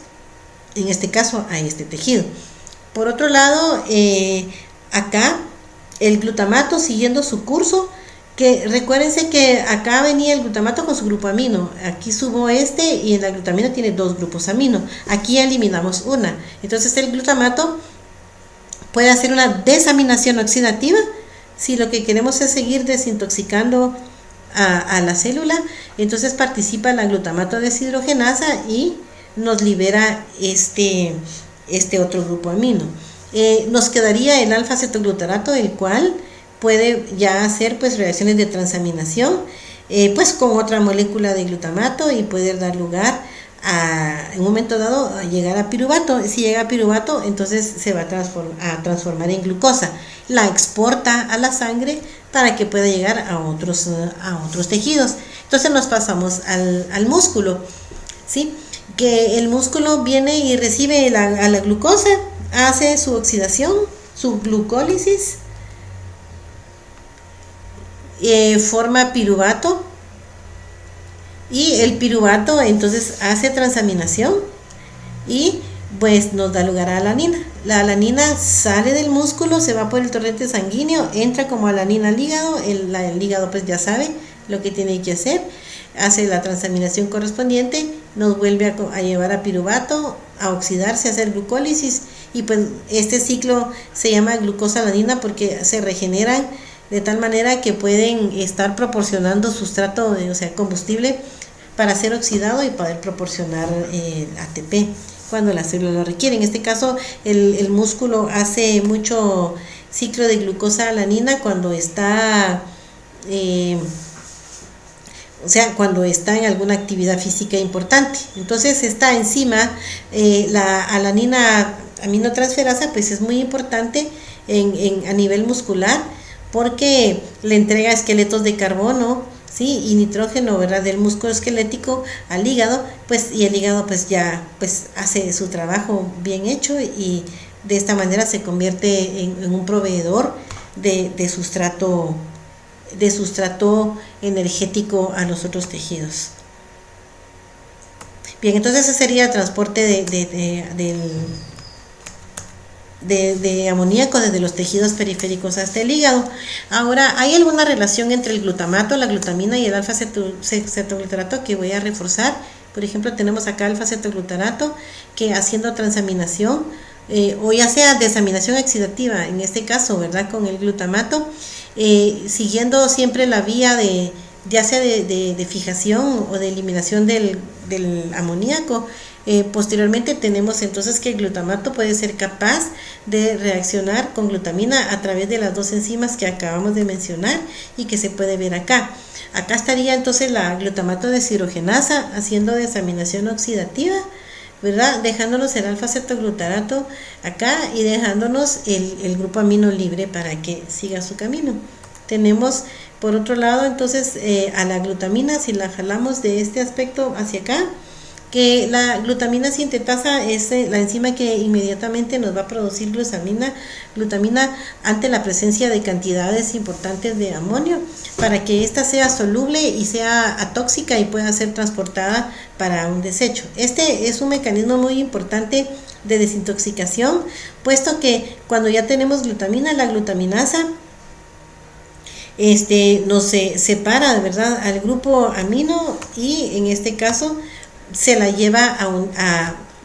en este caso, a este tejido. Por otro lado, acá el glutamato siguiendo su curso, que recuérdense que acá venía el glutamato con su grupo amino, aquí subo y en la glutamina tiene 2 grupos amino, aquí eliminamos una, entonces el glutamato puede hacer una desaminación oxidativa si lo que queremos es seguir desintoxicando a la célula, entonces participa la glutamato deshidrogenasa y nos libera este otro grupo amino. Nos quedaría el alfa-cetoglutarato, el cual puede ya hacer pues reacciones de transaminación pues con otra molécula de glutamato y poder dar lugar en un momento dado a llegar a piruvato. Si llega a piruvato, entonces se va a transformar en glucosa, la exporta a la sangre para que pueda llegar a otros tejidos. Entonces nos pasamos al músculo, ¿sí? Que el músculo viene y recibe a la glucosa, hace su oxidación, su glucólisis, forma piruvato y el piruvato entonces hace transaminación y pues nos da lugar a alanina. La alanina sale del músculo, se va por el torrente sanguíneo, entra como alanina al hígado, el hígado pues ya sabe lo que tiene que hacer, hace la transaminación correspondiente, nos vuelve a llevar a piruvato, a oxidarse, a hacer glucólisis y pues este ciclo se llama glucosa-alanina porque se regeneran de tal manera que pueden estar proporcionando sustrato, o sea, combustible para ser oxidado y poder proporcionar ATP cuando la célula lo requiere. En este caso, el músculo hace mucho ciclo de glucosa-alanina cuando está, cuando está en alguna actividad física importante. Entonces, esta enzima, la alanina aminotransferasa, pues es muy importante a nivel muscular, porque le entrega esqueletos de carbono, ¿sí? Y nitrógeno, ¿verdad? Del músculo esquelético al hígado, pues, y el hígado pues ya pues hace su trabajo bien hecho y de esta manera se convierte en un proveedor de sustrato energético a los otros tejidos. Bien, entonces ese sería el transporte de amoníaco desde los tejidos periféricos hasta el hígado. Ahora, ¿hay alguna relación entre el glutamato, la glutamina y el alfa-cetoglutarato que voy a reforzar? Por ejemplo, tenemos acá alfa-cetoglutarato que haciendo transaminación o ya sea desaminación oxidativa, en este caso, ¿verdad? Con el glutamato, siguiendo siempre la vía ya sea de fijación o de eliminación del amoníaco. Posteriormente tenemos entonces que el glutamato puede ser capaz de reaccionar con glutamina a través de las 2 enzimas que acabamos de mencionar y que se puede ver acá. Acá estaría entonces la glutamato deshidrogenasa haciendo desaminación oxidativa, ¿verdad? Dejándonos el alfa-cetoglutarato acá y dejándonos el grupo amino libre para que siga su camino. Tenemos por otro lado entonces a la glutamina, si la jalamos de este aspecto hacia acá, que la glutamina sintetasa es la enzima que inmediatamente nos va a producir glutamina ante la presencia de cantidades importantes de amonio para que ésta sea soluble y sea atóxica y pueda ser transportada para un desecho. Este es un mecanismo muy importante de desintoxicación, puesto que cuando ya tenemos glutamina, la glutaminasa nos separa, ¿verdad?, al grupo amino y en este caso se la lleva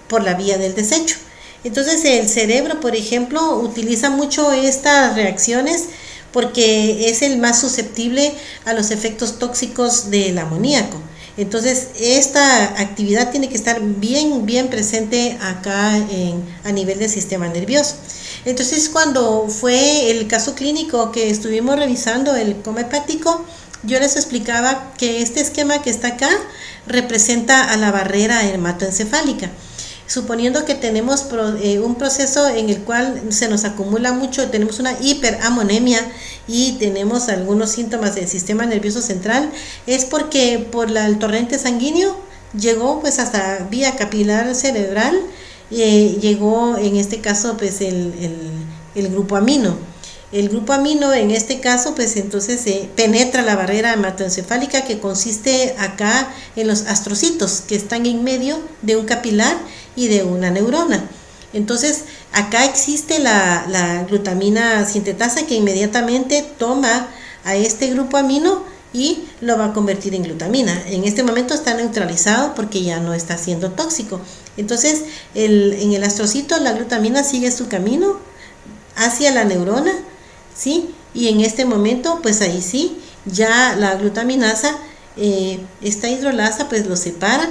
por la vía del desecho. Entonces el cerebro, por ejemplo, utiliza mucho estas reacciones porque es el más susceptible a los efectos tóxicos del amoníaco. Entonces esta actividad tiene que estar bien presente acá a nivel del sistema nervioso. Entonces, cuando fue el caso clínico que estuvimos revisando, el coma hepático, yo les explicaba que este esquema que está acá representa a la barrera hematoencefálica. Suponiendo que tenemos un proceso en el cual se nos acumula mucho, tenemos una hiperamonemia y tenemos algunos síntomas del sistema nervioso central, es porque por el torrente sanguíneo llegó pues hasta vía capilar cerebral, llegó en este caso pues el grupo amino. El grupo amino en este caso pues entonces penetra la barrera hematoencefálica, que consiste acá en los astrocitos que están en medio de un capilar y de una neurona. Entonces acá existe la glutamina sintetasa, que inmediatamente toma a este grupo amino y lo va a convertir en glutamina. En este momento está neutralizado porque ya no está siendo tóxico. Entonces en el astrocito la glutamina sigue su camino hacia la neurona, ¿sí? Y en este momento pues ahí sí, ya la glutaminasa, esta hidrolasa pues lo separa,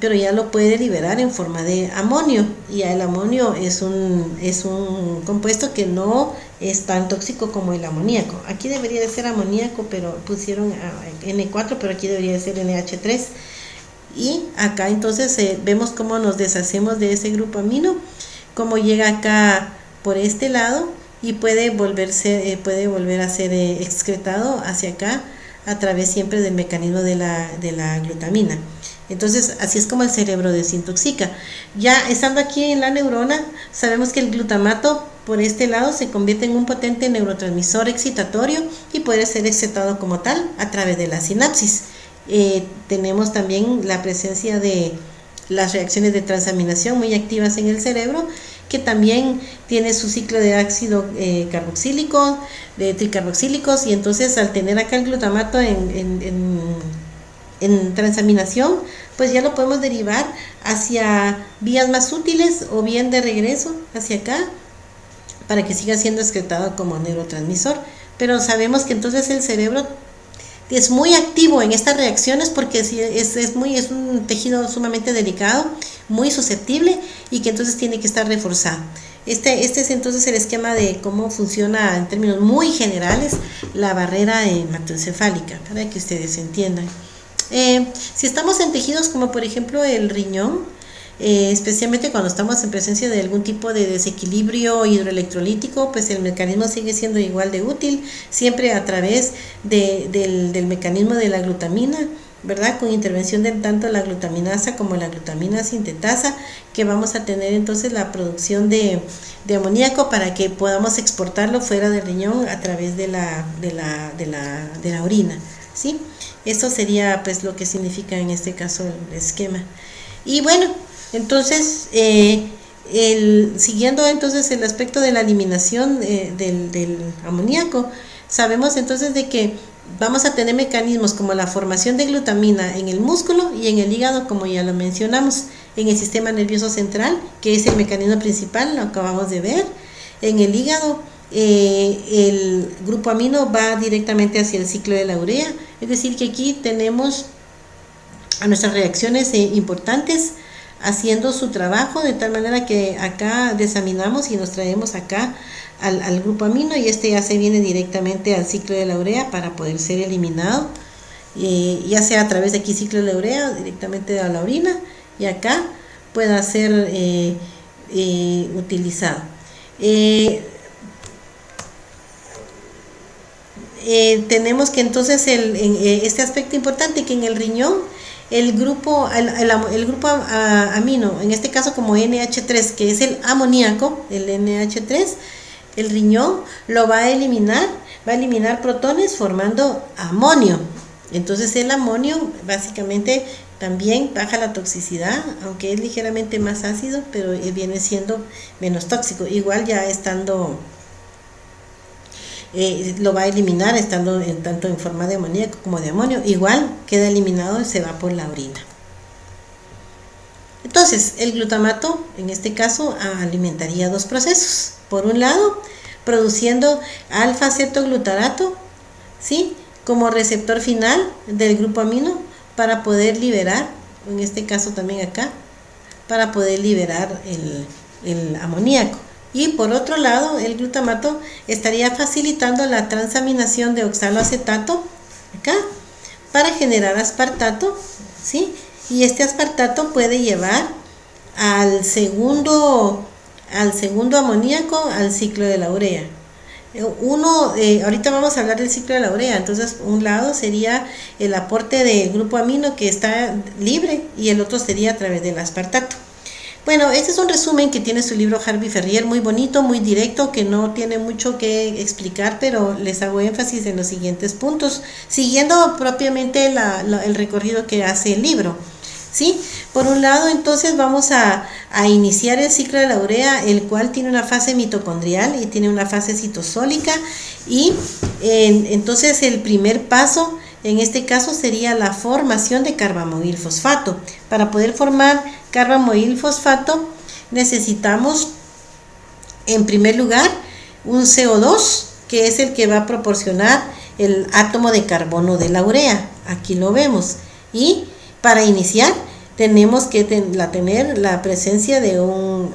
pero ya lo puede liberar en forma de amonio, y el amonio es un compuesto que no es tan tóxico como el amoníaco. Aquí debería de ser amoníaco, pero pusieron N4, pero aquí debería de ser NH3. Y acá entonces vemos cómo nos deshacemos de ese grupo amino, cómo llega acá por este lado y puede volver a ser excretado hacia acá a través siempre del mecanismo de la glutamina. Entonces así es como el cerebro desintoxica. Ya estando aquí en la neurona, sabemos que el glutamato por este lado se convierte en un potente neurotransmisor excitatorio y puede ser excitado como tal a través de la sinapsis. Tenemos también la presencia de las reacciones de transaminación muy activas en el cerebro, que también tiene su ciclo de ácido carboxílico, de tricarboxílicos, y entonces al tener acá el glutamato en transaminación, pues ya lo podemos derivar hacia vías más útiles o bien de regreso hacia acá para que siga siendo excretado como neurotransmisor. Pero sabemos que entonces el cerebro es muy activo en estas reacciones porque es un tejido sumamente delicado, muy susceptible, y que entonces tiene que estar reforzado. Este es entonces el esquema de cómo funciona en términos muy generales la barrera hematoencefálica, para que ustedes entiendan. Si estamos en tejidos como por ejemplo el riñón, especialmente cuando estamos en presencia de algún tipo de desequilibrio hidroelectrolítico, pues el mecanismo sigue siendo igual de útil, siempre a través del mecanismo de la glutamina, ¿verdad? Con intervención de tanto la glutaminasa como la glutamina sintetasa, que vamos a tener entonces la producción de amoníaco para que podamos exportarlo fuera del riñón a través de la orina, ¿sí? Esto sería pues lo que significa en este caso el esquema. Y bueno, entonces siguiendo entonces el aspecto de la eliminación del amoníaco, sabemos entonces de que vamos a tener mecanismos como la formación de glutamina en el músculo y en el hígado, como ya lo mencionamos, en el sistema nervioso central, que es el mecanismo principal, lo acabamos de ver. En el hígado, el grupo amino va directamente hacia el ciclo de la urea, es decir que aquí tenemos a nuestras reacciones importantes haciendo su trabajo, de tal manera que acá desaminamos y nos traemos acá al grupo amino, y este ya se viene directamente al ciclo de la urea para poder ser eliminado, ya sea a través de aquí ciclo de la urea directamente a la orina, y acá pueda ser utilizado. Tenemos que entonces este aspecto importante, que en el riñón el grupo amino, en este caso como NH3, que es el amoníaco, el NH3, el riñón lo va a eliminar protones formando amonio. Entonces el amonio básicamente también baja la toxicidad, aunque es ligeramente más ácido, pero viene siendo menos tóxico. Igual ya estando lo va a eliminar estando tanto en forma de amoníaco como de amonio, igual queda eliminado y se va por la orina. Entonces el glutamato en este caso alimentaría dos procesos. Por un lado, produciendo alfa-cetoglutarato, ¿sí?, como receptor final del grupo amino para poder liberar, en este caso también acá, para poder liberar el amoníaco. Y por otro lado, el glutamato estaría facilitando la transaminación de oxaloacetato acá para generar aspartato, ¿sí? Y este aspartato puede llevar al segundo amoníaco al ciclo de la urea. Ahorita vamos a hablar del ciclo de la urea, entonces un lado sería el aporte del grupo amino que está libre y el otro sería a través del aspartato. Bueno, este es un resumen que tiene su libro Harvey Ferrier, muy bonito, muy directo, que no tiene mucho que explicar, pero les hago énfasis en los siguientes puntos, siguiendo propiamente el recorrido que hace el libro. ¿Sí? Por un lado, entonces vamos a iniciar el ciclo de la urea, el cual tiene una fase mitocondrial y tiene una fase citosólica, y entonces el primer paso en este caso sería la formación de carbamoil fosfato. Para poder formar carbamoil fosfato necesitamos en primer lugar un CO2, que es el que va a proporcionar el átomo de carbono de la urea. Aquí lo vemos. Y para iniciar tenemos que tener la presencia de un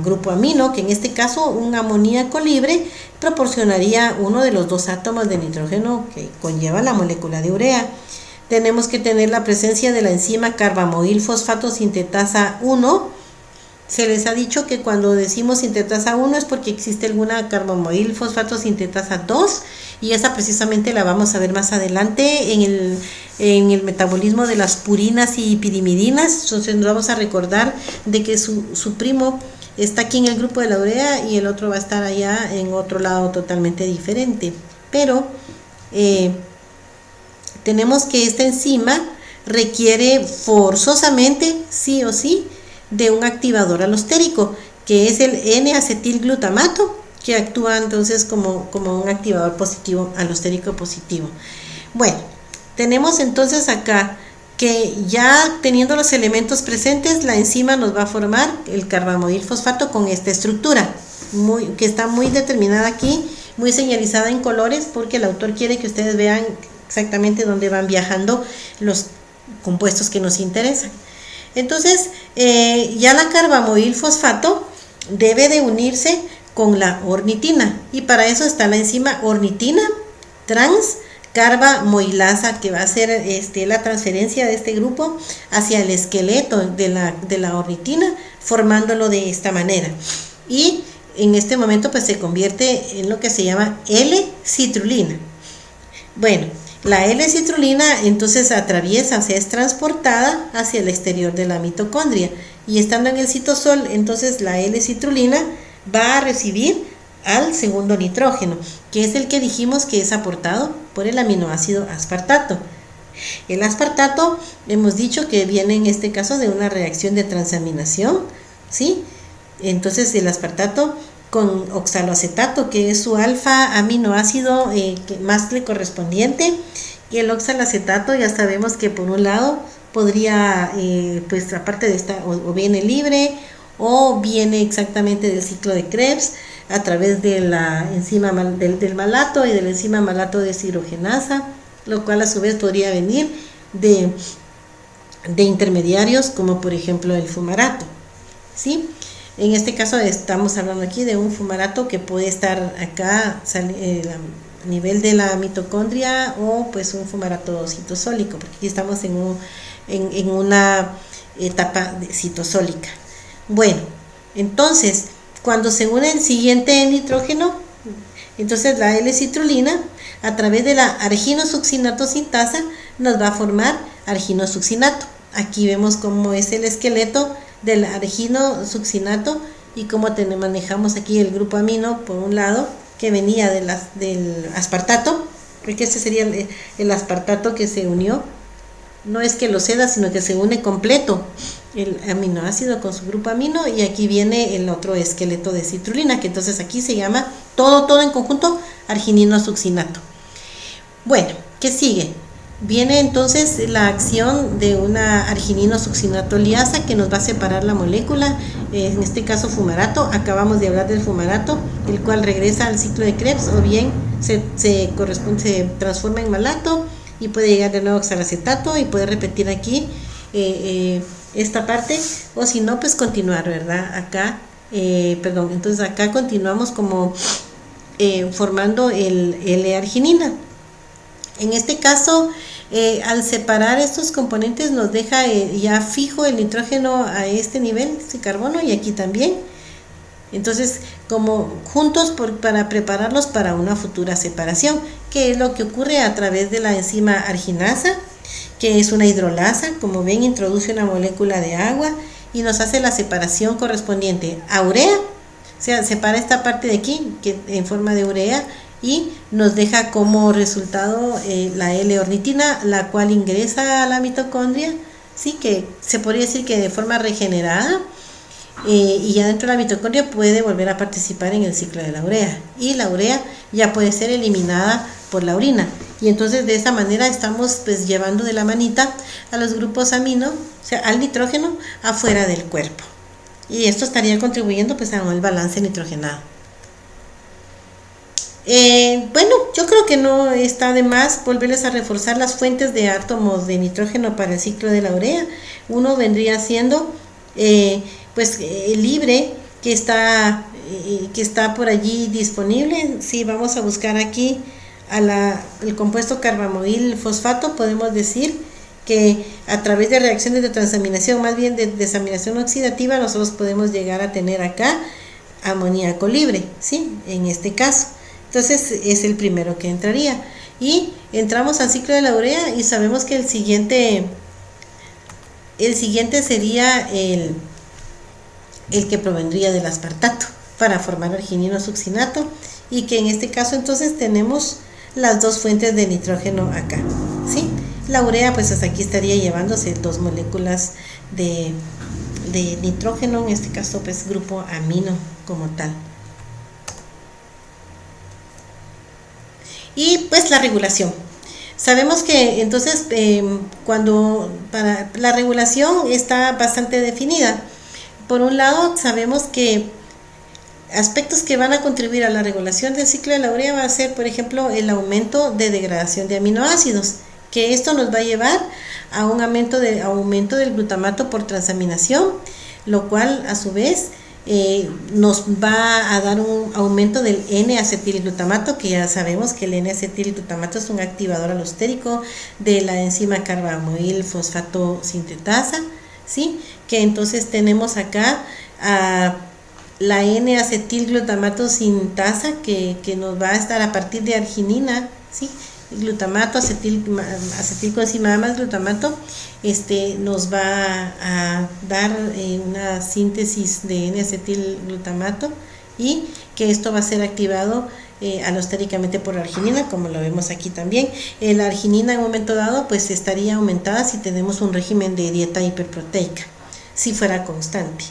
grupo amino, que en este caso un amoníaco libre proporcionaría uno de los dos átomos de nitrógeno que conlleva la molécula de urea. Tenemos que tener la presencia de la enzima carbamoil fosfato sintetasa 1. Se les ha dicho que cuando decimos sintetasa 1 es porque existe alguna carbamoil fosfato sintetasa 2, y esa precisamente la vamos a ver más adelante en el metabolismo de las purinas y pirimidinas. Entonces nos vamos a recordar de que su primo está aquí en el grupo de la urea y el otro va a estar allá en otro lado totalmente diferente. Pero tenemos que esta enzima requiere forzosamente, sí o sí, de un activador alostérico, que es el N-acetilglutamato, que actúa entonces como un activador positivo, alostérico positivo. Bueno, tenemos entonces acá que ya teniendo los elementos presentes, la enzima nos va a formar el carbamoil fosfato con esta estructura, que está muy determinada aquí, muy señalizada en colores, porque el autor quiere que ustedes vean exactamente dónde van viajando los compuestos que nos interesan. Entonces, ya la carbamoil fosfato debe de unirse con la ornitina, y para eso está la enzima ornitina transcarbamoilasa, que va a hacer la transferencia de este grupo hacia el esqueleto de la ornitina, formándolo de esta manera. Y en este momento pues se convierte en lo que se llama L-citrulina. Bueno, la L-citrulina entonces atraviesa, o sea, es transportada hacia el exterior de la mitocondria, y estando en el citosol, entonces la L-citrulina va a recibir al segundo nitrógeno, que es el que dijimos que es aportado por el aminoácido aspartato. El aspartato hemos dicho que viene en este caso de una reacción de transaminación, ¿sí? Entonces el aspartato con oxaloacetato, que es su alfa aminoácido más le correspondiente, y el oxaloacetato ya sabemos que por un lado podría, pues aparte de esta, o viene libre o viene exactamente del ciclo de Krebs a través de la enzima del malato y de la enzima malato deshidrogenasa, lo cual a su vez podría venir de intermediarios como por ejemplo el fumarato, ¿sí? En este caso estamos hablando aquí de un fumarato que puede estar acá a nivel de la mitocondria, o pues un fumarato citosólico, porque aquí estamos en una etapa citosólica. Bueno, entonces cuando se une el siguiente nitrógeno, entonces la L-citrulina a través de la arginosuccinato sintasa nos va a formar arginosuccinato. Aquí vemos cómo es el esqueleto del arginosuccinato y cómo manejamos aquí el grupo amino por un lado, que venía del aspartato, porque este sería el aspartato que se unió. No es que lo ceda, sino que se une completo el aminoácido con su grupo amino, y aquí viene el otro esqueleto de citrulina, que entonces aquí se llama todo en conjunto argininosuccinato. Bueno, ¿qué sigue? Viene entonces la acción de una argininosuccinato liasa que nos va a separar la molécula, en este caso fumarato. Acabamos de hablar del fumarato, el cual regresa al ciclo de Krebs, o bien se transforma en malato y puede llegar de nuevo a oxalacetato y puede repetir aquí esta parte, o si no pues continuar, ¿verdad? Acá entonces acá continuamos como formando el L-arginina. En este caso, al separar estos componentes nos deja ya fijo el nitrógeno a este nivel, este carbono, y aquí también. Entonces, como juntos para prepararlos para una futura separación, que es lo que ocurre a través de la enzima arginasa, que es una hidrolasa. Como ven, introduce una molécula de agua y nos hace la separación correspondiente a urea. O sea, separa esta parte de aquí que en forma de urea y nos deja como resultado la L-ornitina, la cual ingresa a la mitocondria, sí, que se podría decir que de forma regenerada, y ya dentro de la mitocondria puede volver a participar en el ciclo de la urea, y la urea ya puede ser eliminada por la orina, y entonces de esta manera estamos pues llevando de la manita a los grupos amino, o sea, al nitrógeno afuera del cuerpo, y esto estaría contribuyendo pues a un balance nitrogenado. Bueno, yo creo que no está de más volverles a reforzar las fuentes de átomos de nitrógeno para el ciclo de la urea. Uno vendría siendo el libre, que está por allí disponible. Si vamos a buscar aquí el compuesto carbamidil fosfato, podemos decir que a través de reacciones de transaminación, más bien de desaminación oxidativa, nosotros podemos llegar a tener acá amoníaco libre, ¿sí? En este caso. Entonces es el primero que entraría. Y entramos al ciclo de la urea y sabemos que el siguiente sería el que provendría del aspartato para formar arginino succinato, y que en este caso entonces tenemos las dos fuentes de nitrógeno acá, ¿sí? La urea pues hasta aquí estaría llevándose 2 moléculas de nitrógeno, en este caso pues grupo amino como tal. Y pues la regulación. Sabemos que entonces para la regulación está bastante definida. Por un lado, sabemos que aspectos que van a contribuir a la regulación del ciclo de la urea va a ser, por ejemplo, el aumento de degradación de aminoácidos, que esto nos va a llevar a un aumento del glutamato por transaminación, lo cual a su vez nos va a dar un aumento del N-acetilglutamato, que ya sabemos que el N-acetilglutamato es un activador alostérico de la enzima carbamidil fosfato sintetasa, ¿sí? Que entonces tenemos acá la N-acetilglutamato sintasa que nos va a estar a partir de arginina, ¿sí? Glutamato, acetilcoenzima A más glutamato, nos va a dar una síntesis de N-acetilglutamato, y que esto va a ser activado alostéricamente por la arginina, como lo vemos aquí también. La arginina en un momento dado pues estaría aumentada si tenemos un régimen de dieta hiperproteica, si fuera constante.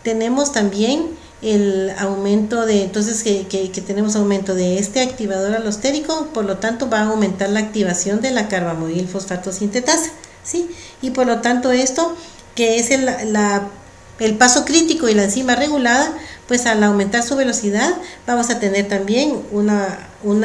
Tenemos también el aumento entonces que tenemos aumento de este activador alostérico, por lo tanto va a aumentar la activación de la carbamidil fosfato sintetasa, ¿sí? Y por lo tanto esto, que es el paso crítico y la enzima regulada, pues al aumentar su velocidad vamos a tener también un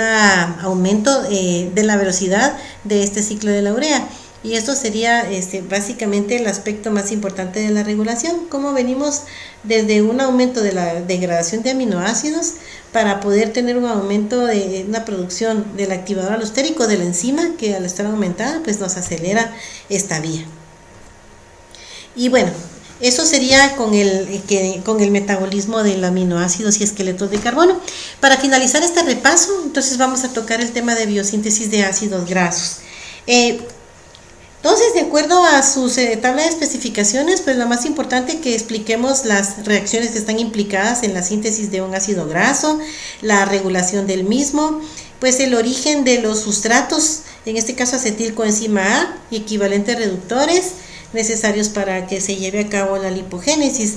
aumento de la velocidad de este ciclo de la urea. Y esto sería básicamente el aspecto más importante de la regulación, cómo venimos desde un aumento de la degradación de aminoácidos para poder tener un aumento de una producción del activador alostérico de la enzima, que al estar aumentada pues nos acelera esta vía. Y bueno, eso sería con el metabolismo del aminoácidos y esqueletos de carbono. Para finalizar este repaso, entonces vamos a tocar el tema de biosíntesis de ácidos grasos. Entonces, de acuerdo a sus tabla de especificaciones, pues lo más importante es que expliquemos las reacciones que están implicadas en la síntesis de un ácido graso, la regulación del mismo, pues el origen de los sustratos, en este caso acetilcoenzima A y equivalentes reductores necesarios para que se lleve a cabo la lipogénesis,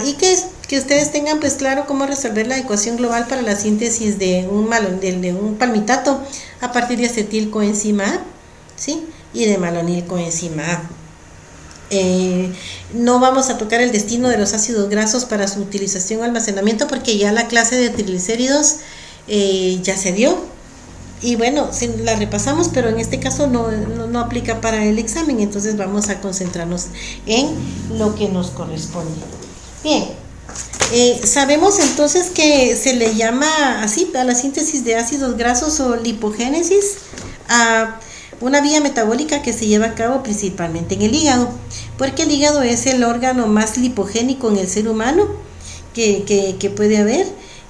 y que ustedes tengan pues claro cómo resolver la ecuación global para la síntesis de un palmitato a partir de acetilcoenzima A, ¿sí? Y de malonilcoenzima A. No vamos a tocar el destino de los ácidos grasos para su utilización o almacenamiento, porque ya la clase de triglicéridos ya se dio, y bueno, la repasamos, pero en este caso no aplica para el examen, entonces vamos a concentrarnos en lo que nos corresponde. Bien, Sabemos entonces que se le llama así a la síntesis de ácidos grasos o lipogénesis a una vía metabólica que se lleva a cabo principalmente en el hígado, porque el hígado es el órgano más lipogénico en el ser humano que puede haber,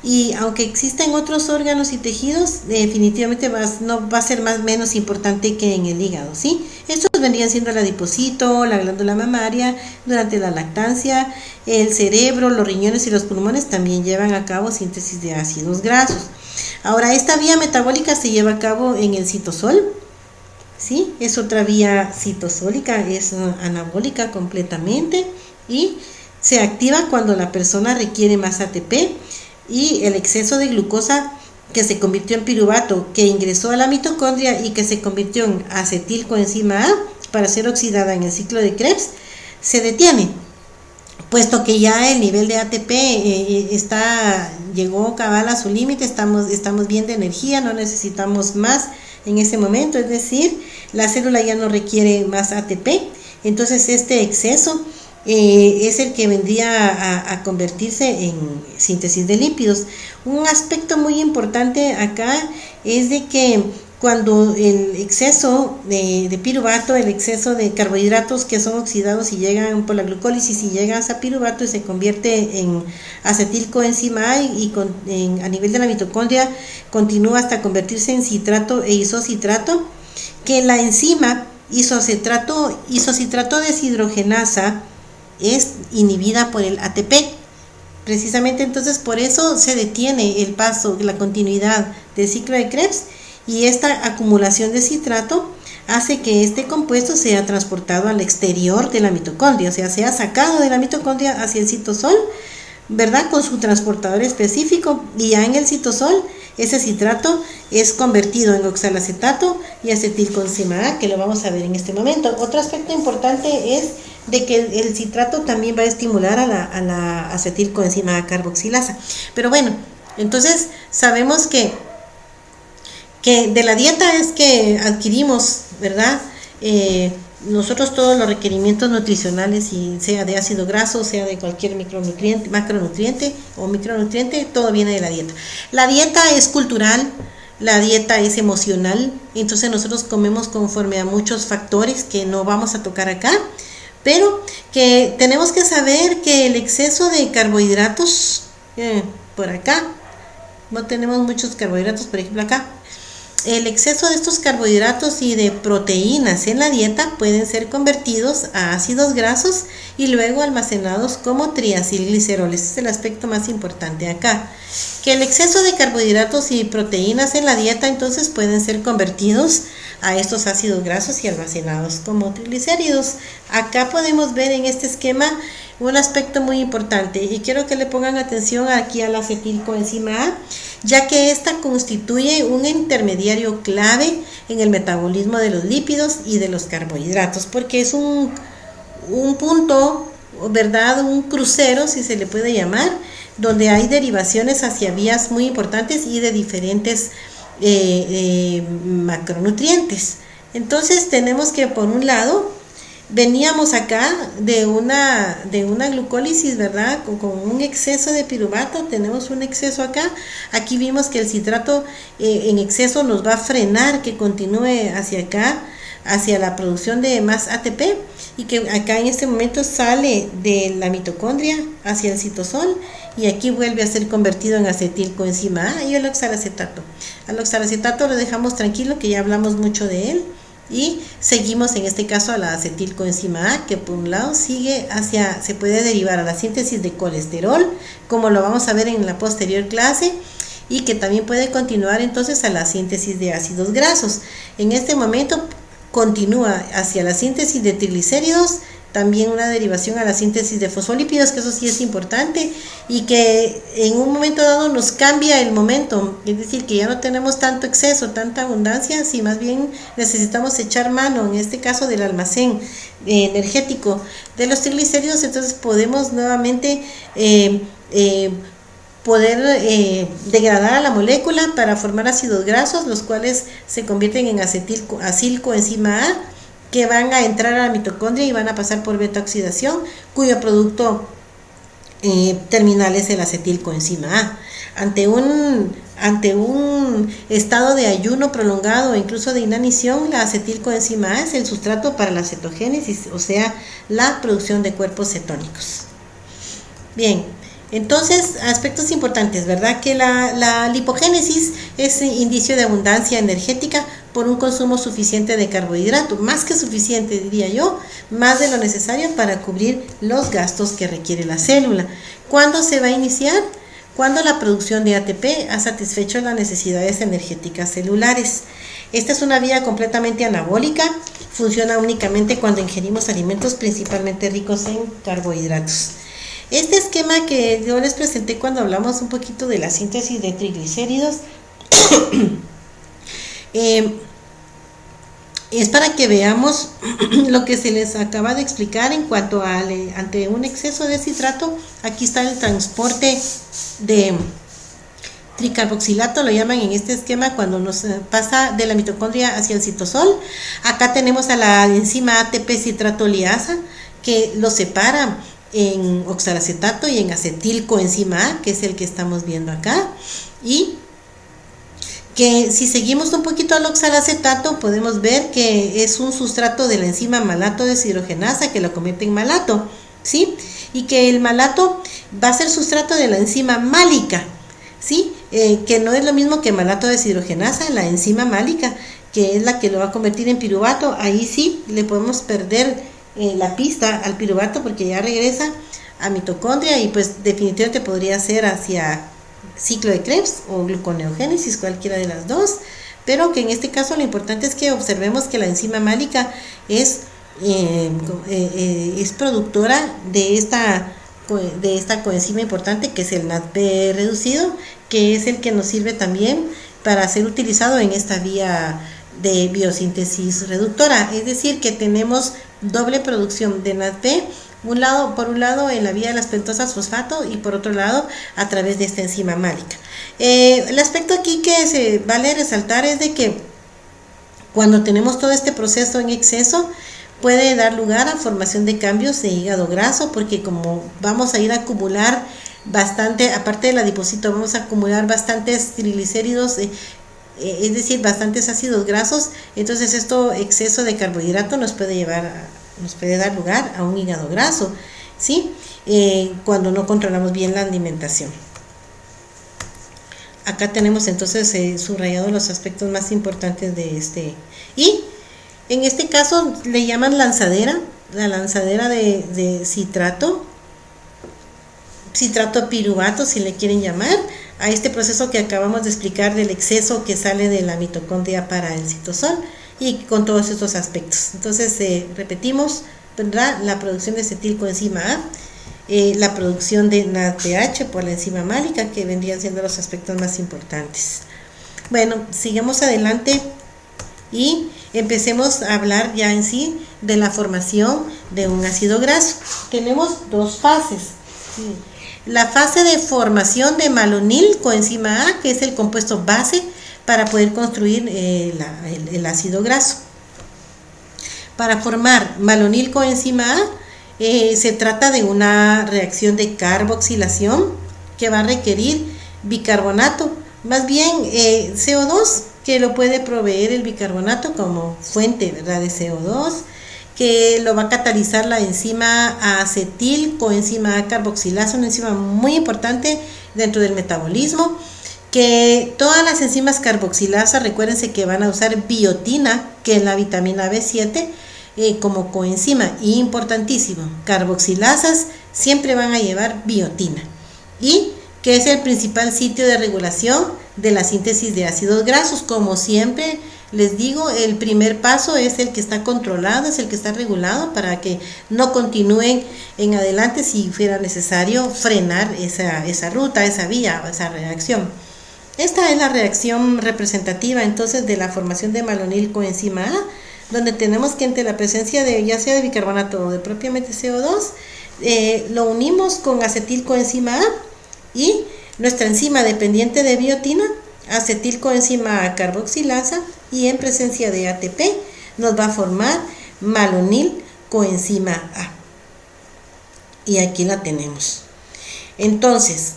y aunque existen otros órganos y tejidos, definitivamente no va a ser menos importante que en el hígado, ¿sí? Estos vendrían siendo el adipocito, la glándula mamaria, durante la lactancia, el cerebro, los riñones y los pulmones también llevan a cabo síntesis de ácidos grasos. Ahora, esta vía metabólica se lleva a cabo en el citosol, ¿sí? Es otra vía citosólica, es anabólica completamente y se activa cuando la persona requiere más ATP y el exceso de glucosa que se convirtió en piruvato, que ingresó a la mitocondria y que se convirtió en acetilcoenzima A para ser oxidada en el ciclo de Krebs, se detiene, puesto que ya el nivel de ATP llegó cabal a su límite, estamos bien de energía, no necesitamos más en ese momento, es decir, la célula ya no requiere más ATP, entonces este exceso es el que vendría a convertirse en síntesis de lípidos. Un aspecto muy importante acá es de que cuando el exceso de piruvato, el exceso de carbohidratos que son oxidados y llegan por la glucólisis y llegan a piruvato y se convierte en acetilcoenzima A y a nivel de la mitocondria continúa hasta convertirse en citrato e isocitrato, que la enzima isocitrato deshidrogenasa es inhibida por el ATP. Precisamente entonces por eso se detiene el paso, la continuidad del ciclo de Krebs, y esta acumulación de citrato hace que este compuesto sea transportado al exterior de la mitocondria, o sea sacado de la mitocondria hacia el citosol, ¿verdad? Con su transportador específico, y ya en el citosol ese citrato es convertido en oxalacetato y acetilcoenzima A, que lo vamos a ver en este momento. Otro aspecto importante es de que el citrato también va a estimular a la acetilcoenzima A carboxilasa. Pero bueno, entonces sabemos que de la dieta es que adquirimos, ¿verdad? Nosotros todos los requerimientos nutricionales, y sea de ácido graso, sea de cualquier macronutriente o micronutriente, todo viene de la dieta. La dieta es cultural, la dieta es emocional, entonces nosotros comemos conforme a muchos factores que no vamos a tocar acá, pero que tenemos que saber que el exceso de carbohidratos, por acá, no tenemos muchos carbohidratos, por ejemplo acá, el exceso de estos carbohidratos y de proteínas en la dieta pueden ser convertidos a ácidos grasos y luego almacenados como triacilglicerol. Ese es el aspecto más importante acá, que el exceso de carbohidratos y proteínas en la dieta entonces pueden ser convertidos a estos ácidos grasos y almacenados como triglicéridos. Acá podemos ver en este esquema un aspecto muy importante, y quiero que le pongan atención aquí a la acetilcoenzima A, ya que esta constituye un intermediario clave en el metabolismo de los lípidos y de los carbohidratos, porque es un punto, ¿verdad? Un crucero, si se le puede llamar, donde hay derivaciones hacia vías muy importantes y de diferentes macronutrientes. Entonces tenemos que, por un lado, veníamos acá de una glucólisis, ¿verdad? Con un exceso de piruvato, tenemos un exceso acá. Aquí vimos que el citrato en exceso nos va a frenar que continúe hacia acá, hacia la producción de más ATP, y que acá en este momento sale de la mitocondria hacia el citosol, y aquí vuelve a ser convertido en acetilcoenzima A y el oxalacetato. Al oxalacetato lo dejamos tranquilo, que ya hablamos mucho de él. Y seguimos en este caso a la acetilcoenzima A, que por un lado se puede derivar a la síntesis de colesterol, como lo vamos a ver en la posterior clase, y que también puede continuar entonces a la síntesis de ácidos grasos. En este momento continúa hacia la síntesis de triglicéridos, también una derivación a la síntesis de fosfolípidos, que eso sí es importante, y que en un momento dado nos cambia el momento, es decir, que ya no tenemos tanto exceso, tanta abundancia, si más bien necesitamos echar mano, en este caso del almacén energético de los triglicéridos, entonces podemos nuevamente degradar a la molécula para formar ácidos grasos, los cuales se convierten en acetilcoenzima A, que van a entrar a la mitocondria y van a pasar por beta oxidación, cuyo producto terminal es el acetilcoenzima A. Ante un estado de ayuno prolongado o incluso de inanición, la acetilcoenzima A es el sustrato para la cetogénesis, o sea, la producción de cuerpos cetónicos. Bien, entonces, aspectos importantes, ¿verdad? Que la lipogénesis es indicio de abundancia energética por un consumo suficiente de carbohidrato, más que suficiente, diría yo, más de lo necesario para cubrir los gastos que requiere la célula. ¿Cuándo se va a iniciar? Cuando la producción de ATP ha satisfecho las necesidades energéticas celulares. Esta es una vía completamente anabólica, funciona únicamente cuando ingerimos alimentos principalmente ricos en carbohidratos. Este esquema que yo les presenté cuando hablamos un poquito de la síntesis de triglicéridos es para que veamos lo que se les acaba de explicar en cuanto a ante un exceso de citrato. Aquí está el transporte de tricarboxilato, lo llaman en este esquema, cuando nos pasa de la mitocondria hacia el citosol. Acá tenemos a la enzima ATP citratoliasa que lo separa en oxalacetato y en acetilcoenzima A, que es el que estamos viendo acá, y que si seguimos un poquito al oxalacetato podemos ver que es un sustrato de la enzima malato deshidrogenasa que lo convierte en malato, ¿sí? Y que el malato va a ser sustrato de la enzima málica, ¿sí? Que no es lo mismo que malato deshidrogenasa, la enzima málica, que es la que lo va a convertir en piruvato. Ahí sí le podemos perder la pista al piruvato porque ya regresa a mitocondria y pues definitivamente podría ser hacia ciclo de Krebs o gluconeogénesis, cualquiera de las dos, pero que en este caso lo importante es que observemos que la enzima málica es productora de esta coenzima importante, que es el NADP reducido, que es el que nos sirve también para ser utilizado en esta vía de biosíntesis reductora. Es decir, que tenemos doble producción de NADP, por un lado en la vía de las pentosas fosfato y por otro lado a través de esta enzima málica. El aspecto aquí que se vale resaltar es de que cuando tenemos todo este proceso en exceso puede dar lugar a formación de cambios de hígado graso, porque como vamos a ir a acumular bastante, aparte del adipocito, vamos a acumular bastantes triglicéridos, es decir, bastantes ácidos grasos. Entonces exceso de carbohidrato nos puede dar lugar a un hígado graso, ¿sí? Cuando no controlamos bien la alimentación. Acá tenemos entonces subrayados los aspectos más importantes de este. Y en este caso le llaman lanzadera, la lanzadera de citrato piruvato, si le quieren llamar, a este proceso que acabamos de explicar del exceso que sale de la mitocondria para el citosol, y con todos estos aspectos. Entonces repetimos, ¿verdad? La producción de acetilcoenzima A, la producción de NADPH por la enzima málica, que vendrían siendo los aspectos más importantes. Bueno, sigamos adelante y empecemos a hablar ya en sí de la formación de un ácido graso. Tenemos dos fases. La fase de formación de malonil coenzima A, que es el compuesto base para poder construir el ácido graso. Para formar malonil coenzima A se trata de una reacción de carboxilación que va a requerir bicarbonato, más bien CO2, que lo puede proveer el bicarbonato como fuente, ¿verdad?, de CO2, que lo va a catalizar la enzima acetilcoenzima A carboxilasa, una enzima muy importante dentro del metabolismo, que todas las enzimas carboxilasas, recuérdense que van a usar biotina, que es la vitamina B7, como coenzima, importantísimo. Carboxilasas siempre van a llevar biotina, y que es el principal sitio de regulación de la síntesis de ácidos grasos. Como siempre les digo, el primer paso es el que está controlado, es el que está regulado, para que no continúen en adelante si fuera necesario frenar esa ruta, esa vía, esa reacción. Esta es la reacción representativa entonces de la formación de malonil coenzima A, donde tenemos que entre la presencia de ya sea de bicarbonato o de propiamente CO2, lo unimos con acetilcoenzima A y nuestra enzima dependiente de biotina, acetilcoenzima A carboxilasa, y en presencia de ATP nos va a formar malonil coenzima A. Y aquí la tenemos. Entonces,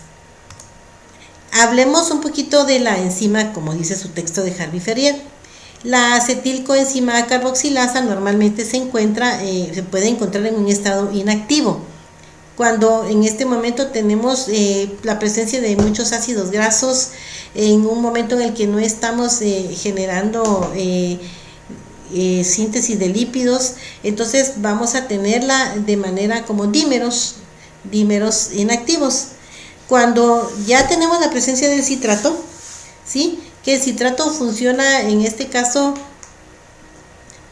hablemos un poquito de la enzima, como dice su texto de Harvey Ferrier. La acetilcoenzima carboxilasa normalmente se puede encontrar en un estado inactivo, cuando en este momento tenemos la presencia de muchos ácidos grasos, en un momento en el que no estamos generando síntesis de lípidos, entonces vamos a tenerla de manera como dímeros inactivos. Cuando ya tenemos la presencia del citrato, ¿sí?, que el citrato funciona en este caso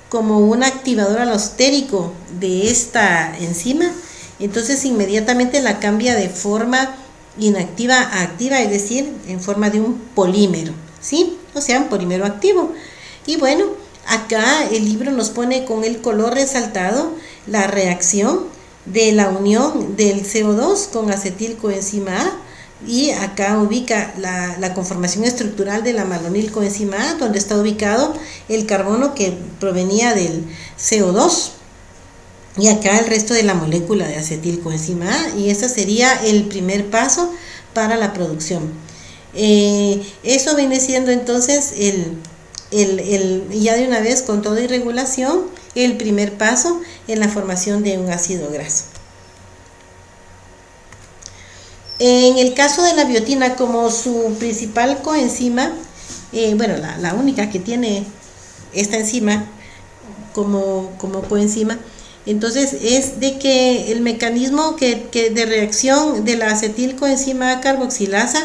como un activador alostérico de esta enzima, entonces inmediatamente la cambia de forma inactiva a activa, es decir, en forma de un polímero, ¿sí?, o sea, un polímero activo. Y bueno, acá el libro nos pone con el color resaltado la reacción de la unión del CO2 con acetilcoenzima A, y acá ubica la conformación estructural de la malonilcoenzima A, donde está ubicado el carbono que provenía del CO2, y acá el resto de la molécula de acetilcoenzima A, y ese sería el primer paso para la producción. Eso viene siendo entonces ya de una vez, con toda irregulación, el primer paso en la formación de un ácido graso. En el caso de la biotina, como su principal coenzima, la única que tiene esta enzima como coenzima, entonces es de que el mecanismo de reacción de la acetilcoenzima carboxilasa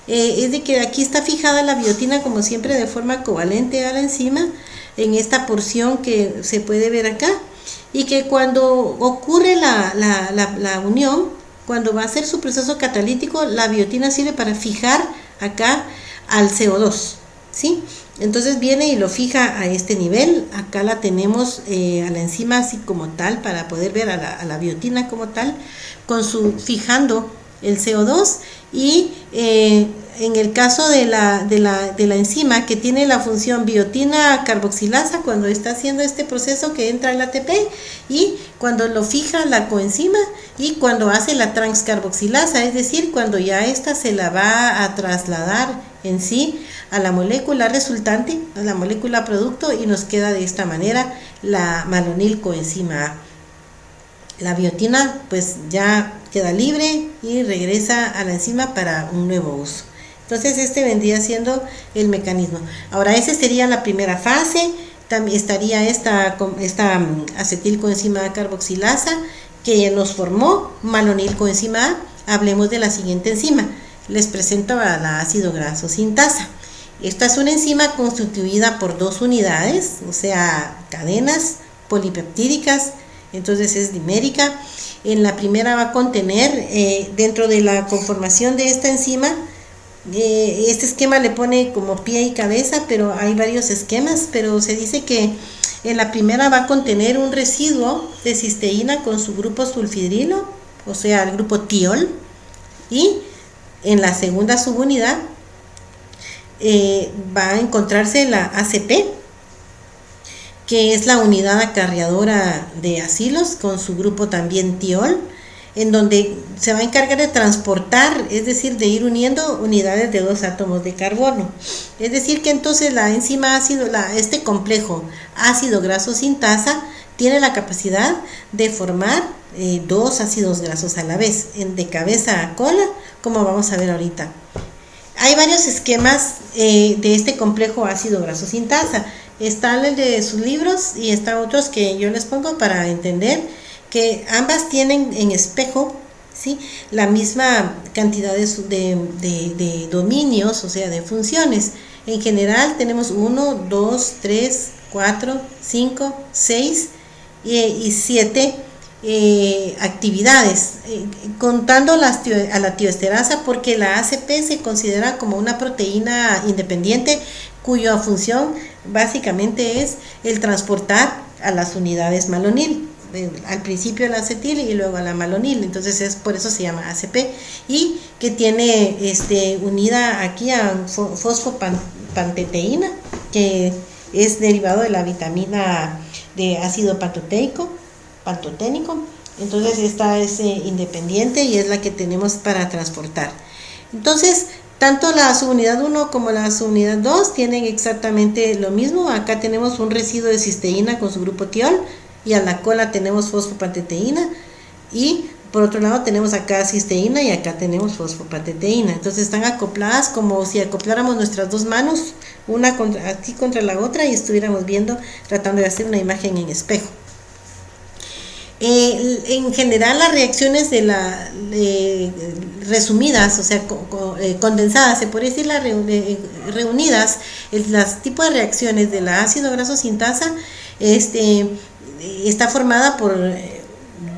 es de que aquí está fijada la biotina, como siempre, de forma covalente a la enzima, en esta porción que se puede ver acá, y que cuando ocurre la unión, cuando va a hacer su proceso catalítico, la biotina sirve para fijar acá al CO2, ¿sí? Entonces viene y lo fija a este nivel. Acá la tenemos a la enzima así como tal, para poder ver a la biotina como tal, fijando el CO2, y en el caso de la enzima que tiene la función biotina carboxilasa, cuando está haciendo este proceso que entra el ATP, y cuando lo fija la coenzima, y cuando hace la transcarboxilasa, es decir, cuando ya esta se la va a trasladar en sí a la molécula resultante, a la molécula producto, y nos queda de esta manera la malonilcoenzima A. La biotina pues ya queda libre y regresa a la enzima para un nuevo uso. Entonces este vendría siendo el mecanismo. Ahora, esa sería la primera fase. También estaría esta acetilcoenzima A carboxilasa, que nos formó malonilcoenzima A. Hablemos de la siguiente enzima. Les presento a la ácido graso sintasa. Esta es una enzima constituida por dos unidades, o sea, cadenas polipeptídicas, entonces es dimérica. En la primera va a contener, dentro de la conformación de esta enzima, este esquema le pone como pie y cabeza, pero hay varios esquemas, pero se dice que en la primera va a contener un residuo de cisteína con su grupo sulfidrilo, o sea, el grupo tiol, y en la segunda subunidad va a encontrarse la ACP, que es la unidad acarreadora de acilos con su grupo también tiol, en donde se va a encargar de transportar, es decir, de ir uniendo unidades de dos átomos de carbono. Es decir, que entonces la enzima este complejo ácido graso sintasa tiene la capacidad de formar dos ácidos grasos a la vez, de cabeza a cola, como vamos a ver ahorita. Hay varios esquemas de este complejo ácido graso sintasa. Está el de sus libros y está otros que yo les pongo para entender que ambas tienen en espejo, ¿sí?, la misma cantidad de dominios, o sea, de funciones. En general tenemos 1, 2, 3, 4, 5, 6 y 7 actividades, contando a la tioesterasa, porque la ACP se considera como una proteína independiente cuya función básicamente es el transportar a las unidades malonil, al principio el acetil y luego a la malonil. Entonces por eso se llama ACP, y que tiene unida aquí a fosfopanteteína, que es derivado de la vitamina de ácido pantoténico, Entonces esta es independiente y es la que tenemos para transportar. Entonces, tanto la subunidad 1 como la subunidad 2 tienen exactamente lo mismo. Acá tenemos un residuo de cisteína con su grupo tiol y a la cola tenemos fosfopateteína y por otro lado tenemos acá cisteína y acá tenemos fosfopateteína. Entonces están acopladas como si acopláramos nuestras dos manos, una aquí contra la otra y estuviéramos viendo, tratando de hacer una imagen en espejo. En general las reacciones de la resumidas, o sea, condensadas, se puede decir reunidas, las tipos de reacciones de la ácido graso sintasa está formada por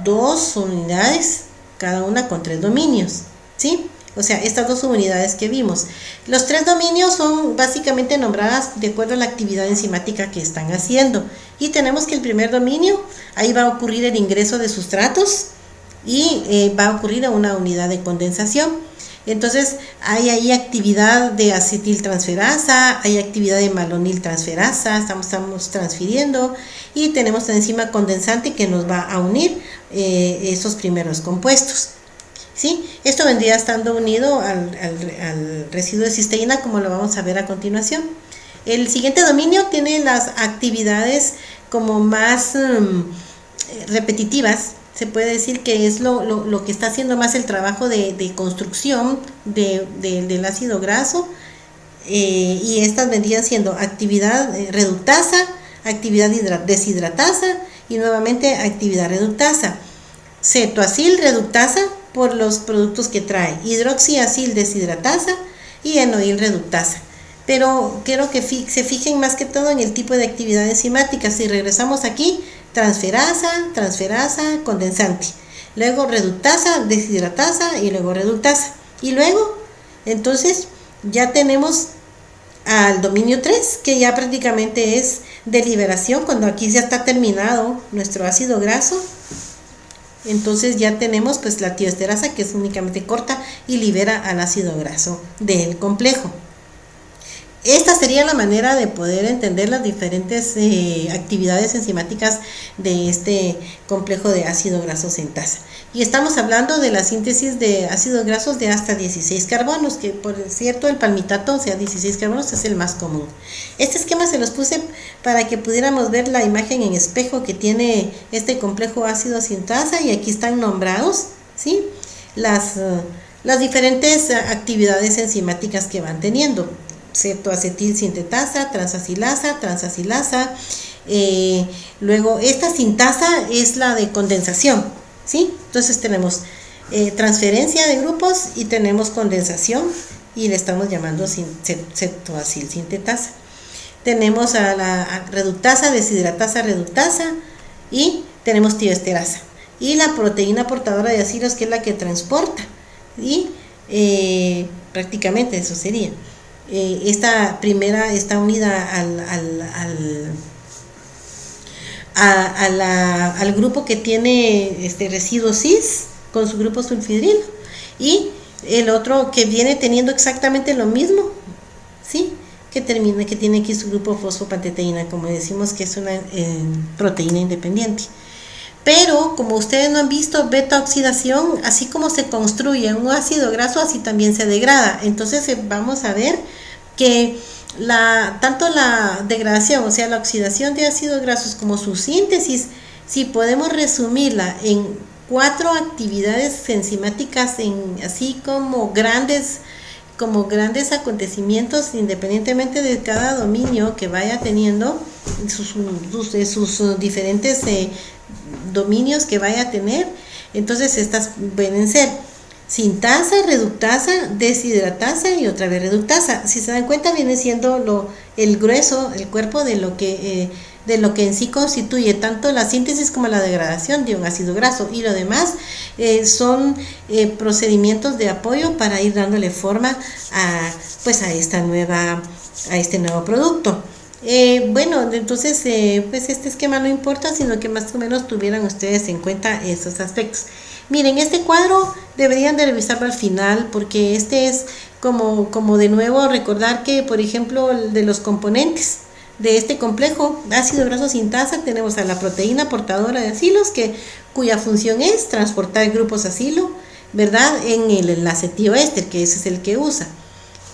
dos unidades, cada una con 3 dominios, ¿sí? O sea, estas dos unidades que vimos. Los 3 dominios son básicamente nombradas de acuerdo a la actividad enzimática que están haciendo. Y tenemos que el primer dominio, ahí va a ocurrir el ingreso de sustratos y va a ocurrir a una unidad de condensación. Entonces, hay ahí actividad de acetiltransferasa, hay actividad de maloniltransferasa, estamos transfiriendo y tenemos la enzima condensante que nos va a unir esos primeros compuestos. ¿Sí? Esto vendría estando unido al residuo de cisteína, como lo vamos a ver a continuación. El siguiente dominio tiene las actividades como más repetitivas. Se puede decir que es lo que está haciendo más el trabajo de construcción del ácido graso, y estas vendrían siendo actividad reductasa, actividad deshidratasa y nuevamente actividad reductasa. Cetoacil reductasa por los productos que trae, hidroxiacil deshidratasa y enoil reductasa. Pero quiero que se fijen más que todo en el tipo de actividad enzimática. Si regresamos aquí, transferasa, condensante, luego reductasa, deshidratasa y luego reductasa. Y luego, entonces, ya tenemos al dominio 3, que ya prácticamente es de liberación, cuando aquí ya está terminado nuestro ácido graso. Entonces ya tenemos pues la tioesterasa, que es únicamente corta y libera al ácido graso del complejo. Esta sería la manera de poder entender las diferentes actividades enzimáticas de este complejo de ácido graso sintasa. Y estamos hablando de la síntesis de ácidos grasos de hasta 16 carbonos, que por cierto el palmitato, o sea 16 carbonos, es el más común. Este esquema se los puse para que pudiéramos ver la imagen en espejo que tiene este complejo ácido sintasa, y aquí están nombrados, ¿sí?, las diferentes actividades enzimáticas que van teniendo. Cetoacetil sintetasa, transacilasa, luego esta sintasa es la de condensación, ¿sí? Entonces tenemos transferencia de grupos y tenemos condensación, y le estamos llamando cetoacil sintetasa. Tenemos a la reductasa, deshidratasa, reductasa, y tenemos tioesterasa. Y la proteína portadora de acidos, que es la que transporta, y prácticamente eso sería. Esta primera está unida al grupo que tiene residuo cis con su grupo sulfidrilo, y el otro que viene teniendo exactamente lo mismo, ¿sí?, que tiene aquí su grupo fosfopateteína, como decimos que es una proteína independiente. Pero como ustedes no han visto beta oxidación, así como se construye un ácido graso, así también se degrada. Entonces vamos a ver que tanto la degradación, o sea la oxidación de ácidos grasos, como su síntesis, si podemos resumirla en 4 actividades enzimáticas, así como grandes acontecimientos, independientemente de cada dominio que vaya teniendo, sus diferentes dominios que vaya a tener. Entonces estas pueden ser sintasa, reductasa, deshidratasa y otra vez reductasa. Si se dan cuenta, viene siendo el grueso, el cuerpo de lo que en sí constituye tanto la síntesis como la degradación de un ácido graso, y lo demás son procedimientos de apoyo para ir dándole forma a este nuevo producto. Bueno, entonces pues este esquema no importa, sino que más o menos tuvieran ustedes en cuenta esos aspectos. Miren, este cuadro deberían de revisarlo al final, porque este es como de nuevo recordar que, por ejemplo, de los componentes, de este complejo ácido graso sintasa tenemos a la proteína portadora de acilos, cuya función es transportar grupos acilo, ¿verdad?, en el enlace tioéster, que ese es el que usa.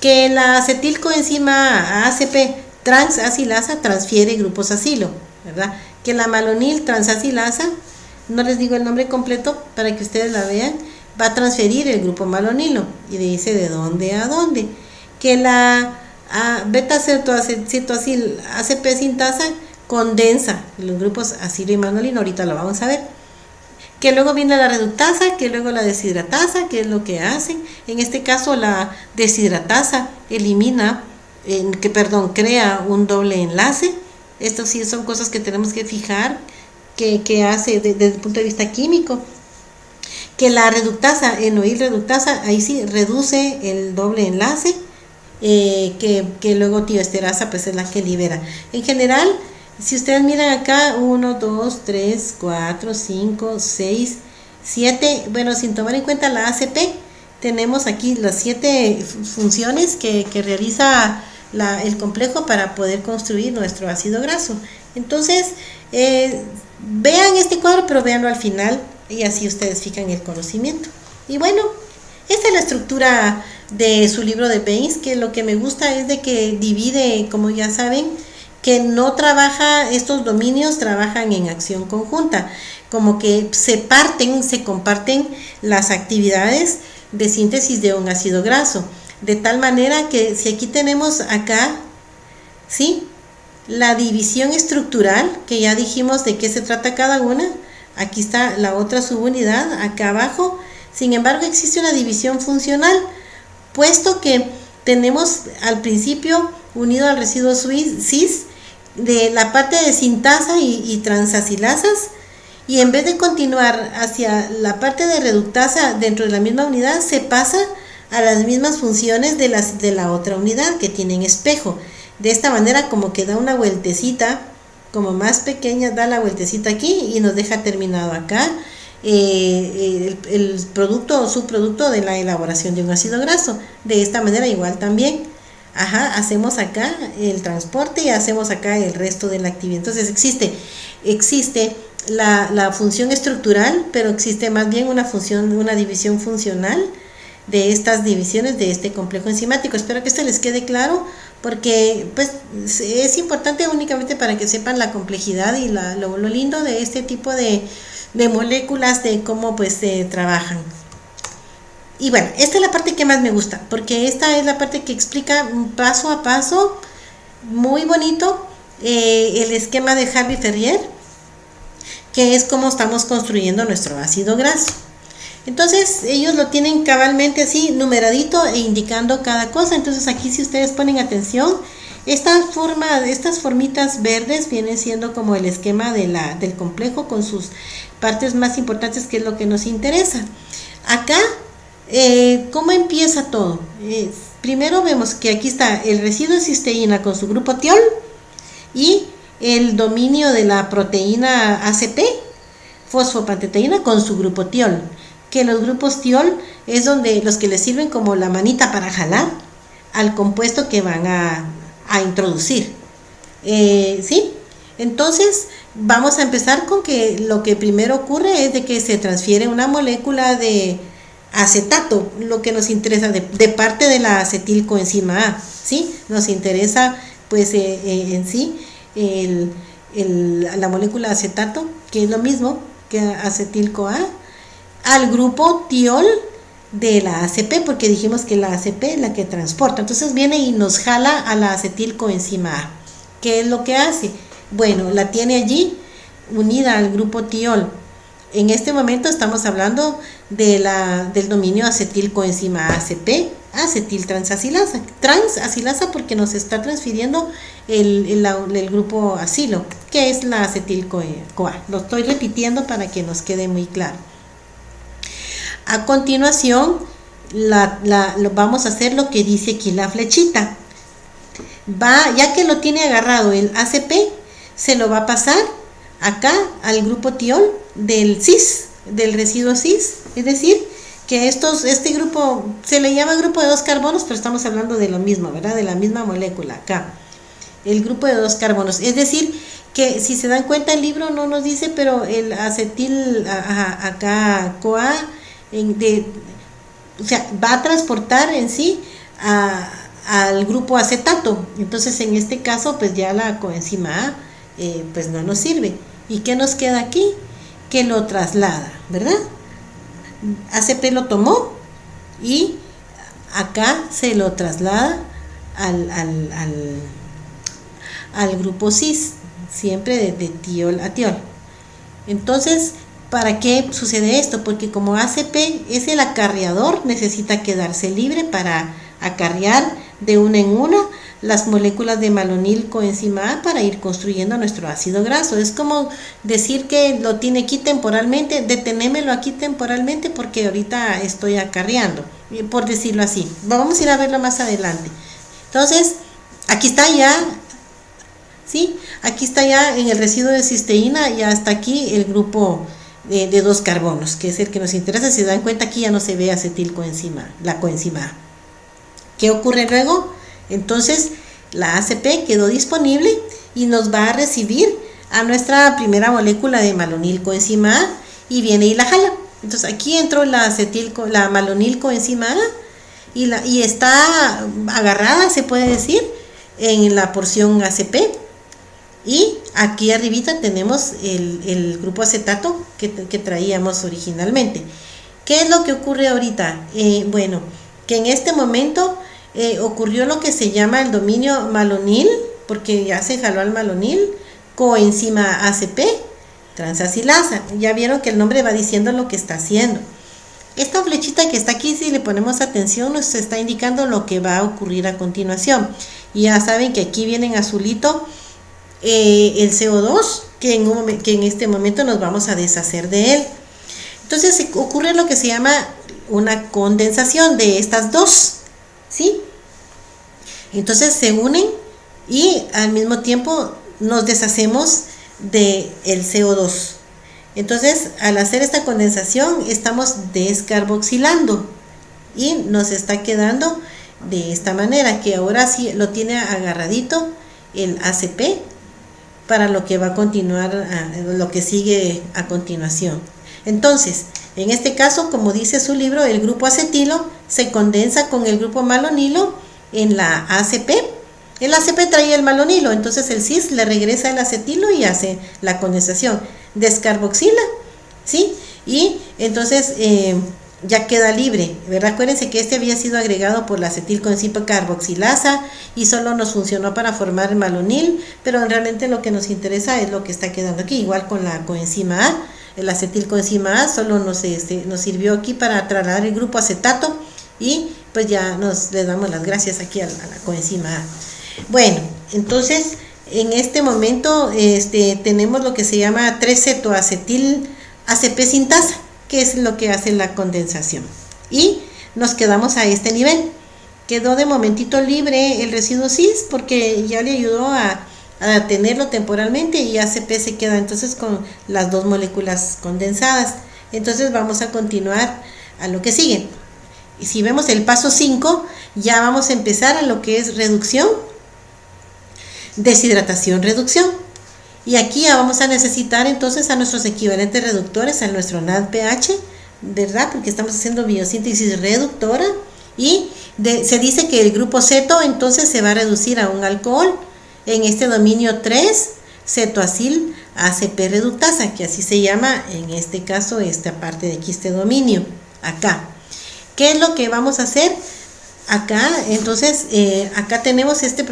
Que la acetilcoenzima ACP transasilasa transfiere grupos acilo, ¿verdad? Que la malonil transasilasa, no les digo el nombre completo para que ustedes la vean, va a transferir el grupo malonilo y dice de dónde a dónde. Que la beta-cetoacil ACP sintasa condensa los grupos acilo y malonilo, ahorita lo vamos a ver. Que luego viene la reductasa, que luego la deshidratasa, que es lo que hacen. En este caso la deshidratasa crea un doble enlace. Esto sí son cosas que tenemos que fijar que hace desde el punto de vista químico. Que la reductasa, enoil reductasa, ahí sí reduce el doble enlace, que luego tioesterasa pues es la que libera. En general, si ustedes miran acá, 1, 2, 3, 4, 5, 6, 7, bueno, sin tomar en cuenta la ACP, tenemos aquí las 7 funciones que realiza el complejo para poder construir nuestro ácido graso. Entonces, vean este cuadro, pero véanlo al final y así ustedes fijan el conocimiento. Y bueno, esta es la estructura de su libro de Baines, que lo que me gusta es de que divide, como ya saben, que no trabaja, estos dominios trabajan en acción conjunta, como que se comparten las actividades de síntesis de un ácido graso, de tal manera que si aquí tenemos acá, ¿sí?, la división estructural, que ya dijimos de qué se trata cada una, aquí está la otra subunidad, acá abajo. Sin embargo, existe una división funcional, puesto que tenemos al principio unido al residuo cis de la parte de sintasa y transacilasas, y en vez de continuar hacia la parte de reductasa dentro de la misma unidad, se pasa a las mismas funciones de la otra unidad, que tienen espejo. De esta manera como que da una vueltecita, como más pequeña, da la vueltecita aquí y nos deja terminado acá el producto o subproducto de la elaboración de un ácido graso. De esta manera igual también, hacemos acá el transporte y hacemos acá el resto de la actividad. Entonces existe la función estructural, pero existe más bien una división funcional de estas divisiones de este complejo enzimático. Espero que esto les quede claro, porque pues es importante únicamente para que sepan la complejidad y lo lindo de este tipo de moléculas, de cómo pues se trabajan. Y bueno, esta es la parte que más me gusta, porque esta es la parte que explica paso a paso, muy bonito, el esquema de Harvey-Ferrier, que es cómo estamos construyendo nuestro ácido graso. Entonces ellos lo tienen cabalmente así, numeradito e indicando cada cosa. Entonces aquí, si ustedes ponen atención, estas formitas verdes vienen siendo como el esquema del complejo con sus partes más importantes, que es lo que nos interesa. Acá, ¿cómo empieza todo? Primero vemos que aquí está el residuo de cisteína con su grupo tiol y el dominio de la proteína ACP, fosfopanteteína, con su grupo tiol. Que los grupos tiol es donde los que les sirven como la manita para jalar al compuesto que van a introducir. ¿Sí? Entonces vamos a empezar con que lo que primero ocurre es de que se transfiere una molécula de acetato, lo que nos interesa de parte de la acetilcoenzima A, ¿sí? Nos interesa pues en sí la molécula acetato, que es lo mismo que acetil-CoA, al grupo tiol de la ACP, porque dijimos que la ACP es la que transporta. Entonces viene y nos jala a la acetilcoenzima A. ¿Qué es lo que hace? Bueno, la tiene allí unida al grupo tiol. En este momento estamos hablando del dominio acetilcoenzima ACP, acetiltransasilasa. Transasilasa porque nos está transfiriendo el grupo acilo, que es la acetil-CoA. Lo estoy repitiendo para que nos quede muy claro. A continuación, vamos a hacer lo que dice aquí la flechita. Ya que lo tiene agarrado el ACP, se lo va a pasar acá al grupo tiol del cis, del residuo cis. Es decir, que este grupo se le llama grupo de 2 carbonos, pero estamos hablando de lo mismo, ¿verdad? De la misma molécula acá. el grupo de 2 carbonos. Es decir, que si se dan cuenta el libro no nos dice, pero el acetil acá CoA o sea, va a transportar en sí al grupo acetato. Entonces en este caso pues ya la coenzima A pues no nos sirve. ¿Y qué nos queda aquí? Que lo traslada, ¿verdad? ACP lo tomó y acá se lo traslada al grupo cis, siempre de tiol a tiol. Entonces, ¿para qué sucede esto? Porque como ACP es el acarreador, necesita quedarse libre para acarrear de una en una las moléculas de malonil coenzima A para ir construyendo nuestro ácido graso. Es como decir que lo tiene aquí temporalmente, detenémelo aquí temporalmente porque ahorita estoy acarreando, por decirlo así. Vamos a ir a verlo más adelante. Entonces, aquí está ya, ¿sí? Aquí está ya en el residuo de cisteína, ya está aquí el grupo de 2 carbonos, que es el que nos interesa. Si se dan cuenta, aquí ya no se ve acetilcoenzima, la coenzima A. ¿Qué ocurre luego? Entonces la ACP quedó disponible y nos va a recibir a nuestra primera molécula de malonil coenzima A y viene y la jala. Entonces aquí entró la malonil coenzima A y está agarrada, se puede decir, en la porción ACP. Y aquí arribita tenemos el grupo acetato que traíamos originalmente. ¿Qué es lo que ocurre ahorita? Bueno, que en este momento ocurrió lo que se llama el dominio malonil, porque ya se jaló al malonil, coenzima ACP, transacilasa. Ya vieron que el nombre va diciendo lo que está haciendo. Esta flechita que está aquí, si le ponemos atención, nos está indicando lo que va a ocurrir a continuación. Y ya saben que aquí viene en azulito el CO2, que en este momento nos vamos a deshacer de él. Entonces ocurre lo que se llama una condensación de estas dos, ¿sí? Entonces se unen y al mismo tiempo nos deshacemos del CO2. Entonces, al hacer esta condensación, estamos descarboxilando y nos está quedando de esta manera, que ahora sí lo tiene agarradito el ACP para lo que va a continuar, lo que sigue a continuación. Entonces, en este caso, como dice su libro, el grupo acetilo se condensa con el grupo malonilo en la ACP. El ACP traía el malonilo, entonces el cis le regresa el acetilo y hace la condensación, descarboxila, ¿sí? Y entonces ya queda libre, ¿verdad? Acuérdense que este había sido agregado por la acetilcoenzima carboxilasa y solo nos funcionó para formar el malonil, pero realmente lo que nos interesa es lo que está quedando aquí, igual con la coenzima A. El acetilcoenzima A solo nos sirvió aquí para trasladar el grupo acetato y pues ya le damos las gracias aquí a la coenzima A. Bueno, entonces en este momento tenemos lo que se llama 3-cetoacetil ACP sintasa, que es lo que hace la condensación. Y nos quedamos a este nivel. Quedó de momentito libre el residuo cis porque ya le ayudó a tenerlo temporalmente y ACP se queda entonces con las dos moléculas condensadas. Entonces vamos a continuar a lo que sigue. Y si vemos el paso 5, ya vamos a empezar a lo que es reducción, deshidratación, reducción. Y aquí ya vamos a necesitar entonces a nuestros equivalentes reductores, a nuestro NADPH, ¿verdad? Porque estamos haciendo biosíntesis reductora y se dice que el grupo ceto entonces se va a reducir a un alcohol en este dominio 3, cetoacil ACP reductasa, que así se llama en este caso esta parte de aquí, este dominio, acá. ¿Qué es lo que vamos a hacer? Acá, entonces, acá tenemos este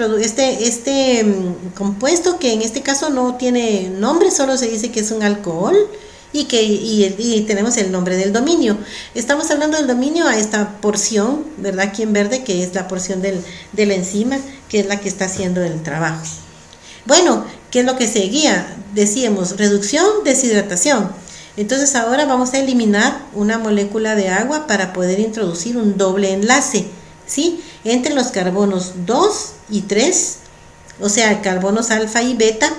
compuesto que en este caso no tiene nombre, solo se dice que es un alcohol y tenemos el nombre del dominio. Estamos hablando del dominio a esta porción, ¿verdad? Aquí en verde, que es la porción de la enzima, que es la que está haciendo el trabajo. Bueno, ¿qué es lo que seguía? Decíamos reducción, deshidratación. Entonces ahora vamos a eliminar una molécula de agua para poder introducir un doble enlace, ¿sí? Entre los carbonos 2 y 3, o sea, carbonos alfa y beta,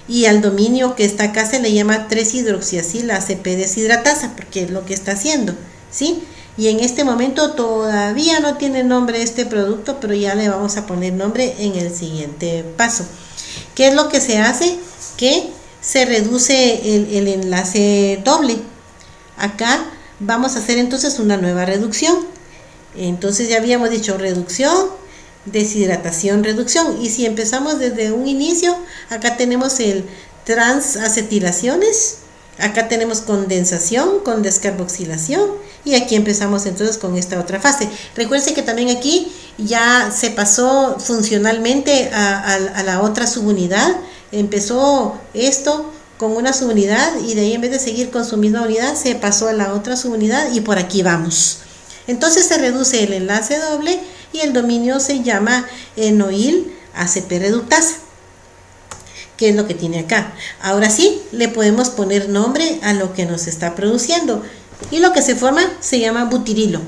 y al dominio que está acá se le llama 3-hidroxiacil ACP deshidratasa, porque es lo que está haciendo, ¿sí? Y en este momento todavía no tiene nombre este producto, pero ya le vamos a poner nombre en el siguiente paso. ¿Qué es lo que se hace? Que se reduce el enlace doble. Acá vamos a hacer entonces una nueva reducción. Entonces ya habíamos dicho reducción, deshidratación, reducción. Y si empezamos desde un inicio, acá tenemos el transacetilaciones, acá tenemos condensación con descarboxilación, y aquí empezamos entonces con esta otra fase. Recuerden que también aquí ya se pasó funcionalmente a la otra subunidad. Empezó esto con una subunidad y de ahí, en vez de seguir con su misma unidad, se pasó a la otra subunidad y por aquí vamos. Entonces se reduce el enlace doble y el dominio se llama enoil ACP reductasa, que es lo que tiene acá. Ahora sí, le podemos poner nombre a lo que nos está produciendo, y lo que se forma se llama butirilo.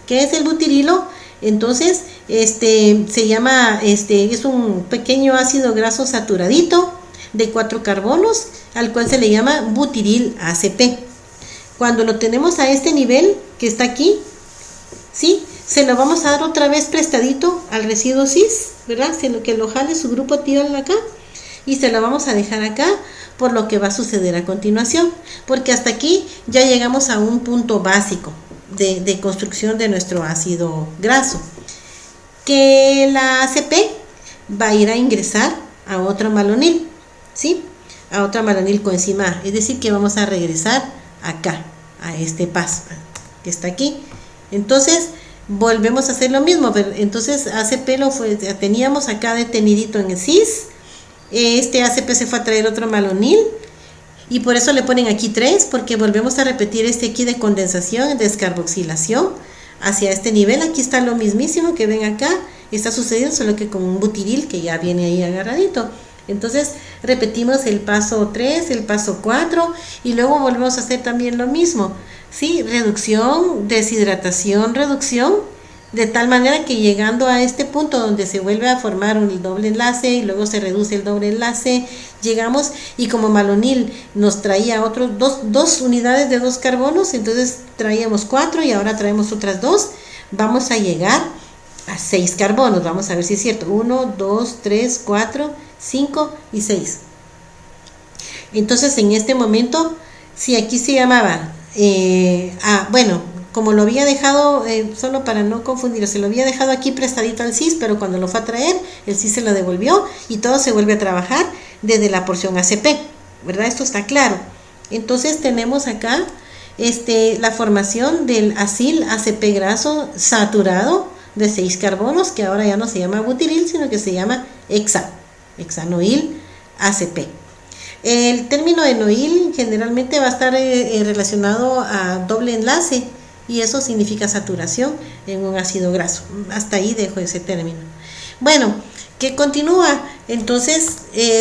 ¿Qué es el butirilo? Entonces, se llama, es un pequeño ácido graso saturadito de 4 carbonos, al cual se le llama butiril ACP. Cuando lo tenemos a este nivel que está aquí, ¿sí?, se lo vamos a dar otra vez prestadito al residuo cis, ¿verdad? Que lo jale su grupo tiol acá, y se lo vamos a dejar acá por lo que va a suceder a continuación, porque hasta aquí ya llegamos a un punto básico de construcción de nuestro ácido graso, que la ACP va a ir a ingresar a otro malonil, ¿sí?, a otra malonil coenzima A, es decir, que vamos a regresar acá, a este paso que está aquí. Entonces volvemos a hacer lo mismo, pero entonces ACP teníamos acá detenidito en el cis. Este ACP se fue a traer otro malonil y por eso le ponen aquí 3, porque volvemos a repetir aquí de condensación, descarboxilación hacia este nivel. Aquí está lo mismísimo que ven acá, está sucediendo, solo que con un butiril que ya viene ahí agarradito. Entonces repetimos el paso 3, el paso 4 y luego volvemos a hacer también lo mismo, ¿sí? Reducción, deshidratación, reducción, de tal manera que llegando a este punto donde se vuelve a formar un doble enlace y luego se reduce el doble enlace, llegamos, y como malonil nos traía otros dos unidades de 2 carbonos, entonces traíamos 4 y ahora traemos otras 2, vamos a llegar a 6 carbonos. Vamos a ver si es cierto: 1, 2, 3, 4, 5 y 6. Entonces en este momento, si aquí se llamaba bueno, como lo había dejado, solo para no confundir, se lo había dejado aquí prestadito al cis, pero cuando lo fue a traer, el cis se lo devolvió y todo se vuelve a trabajar desde la porción ACP, ¿verdad? Esto está claro. Entonces tenemos acá la formación del acil ACP graso saturado de 6 carbonos, que ahora ya no se llama butiril, sino que se llama hexanoil ACP. El término enoil generalmente va a estar relacionado a doble enlace, y eso significa saturación en un ácido graso. Hasta ahí dejo ese término. Bueno, que continúa. Entonces,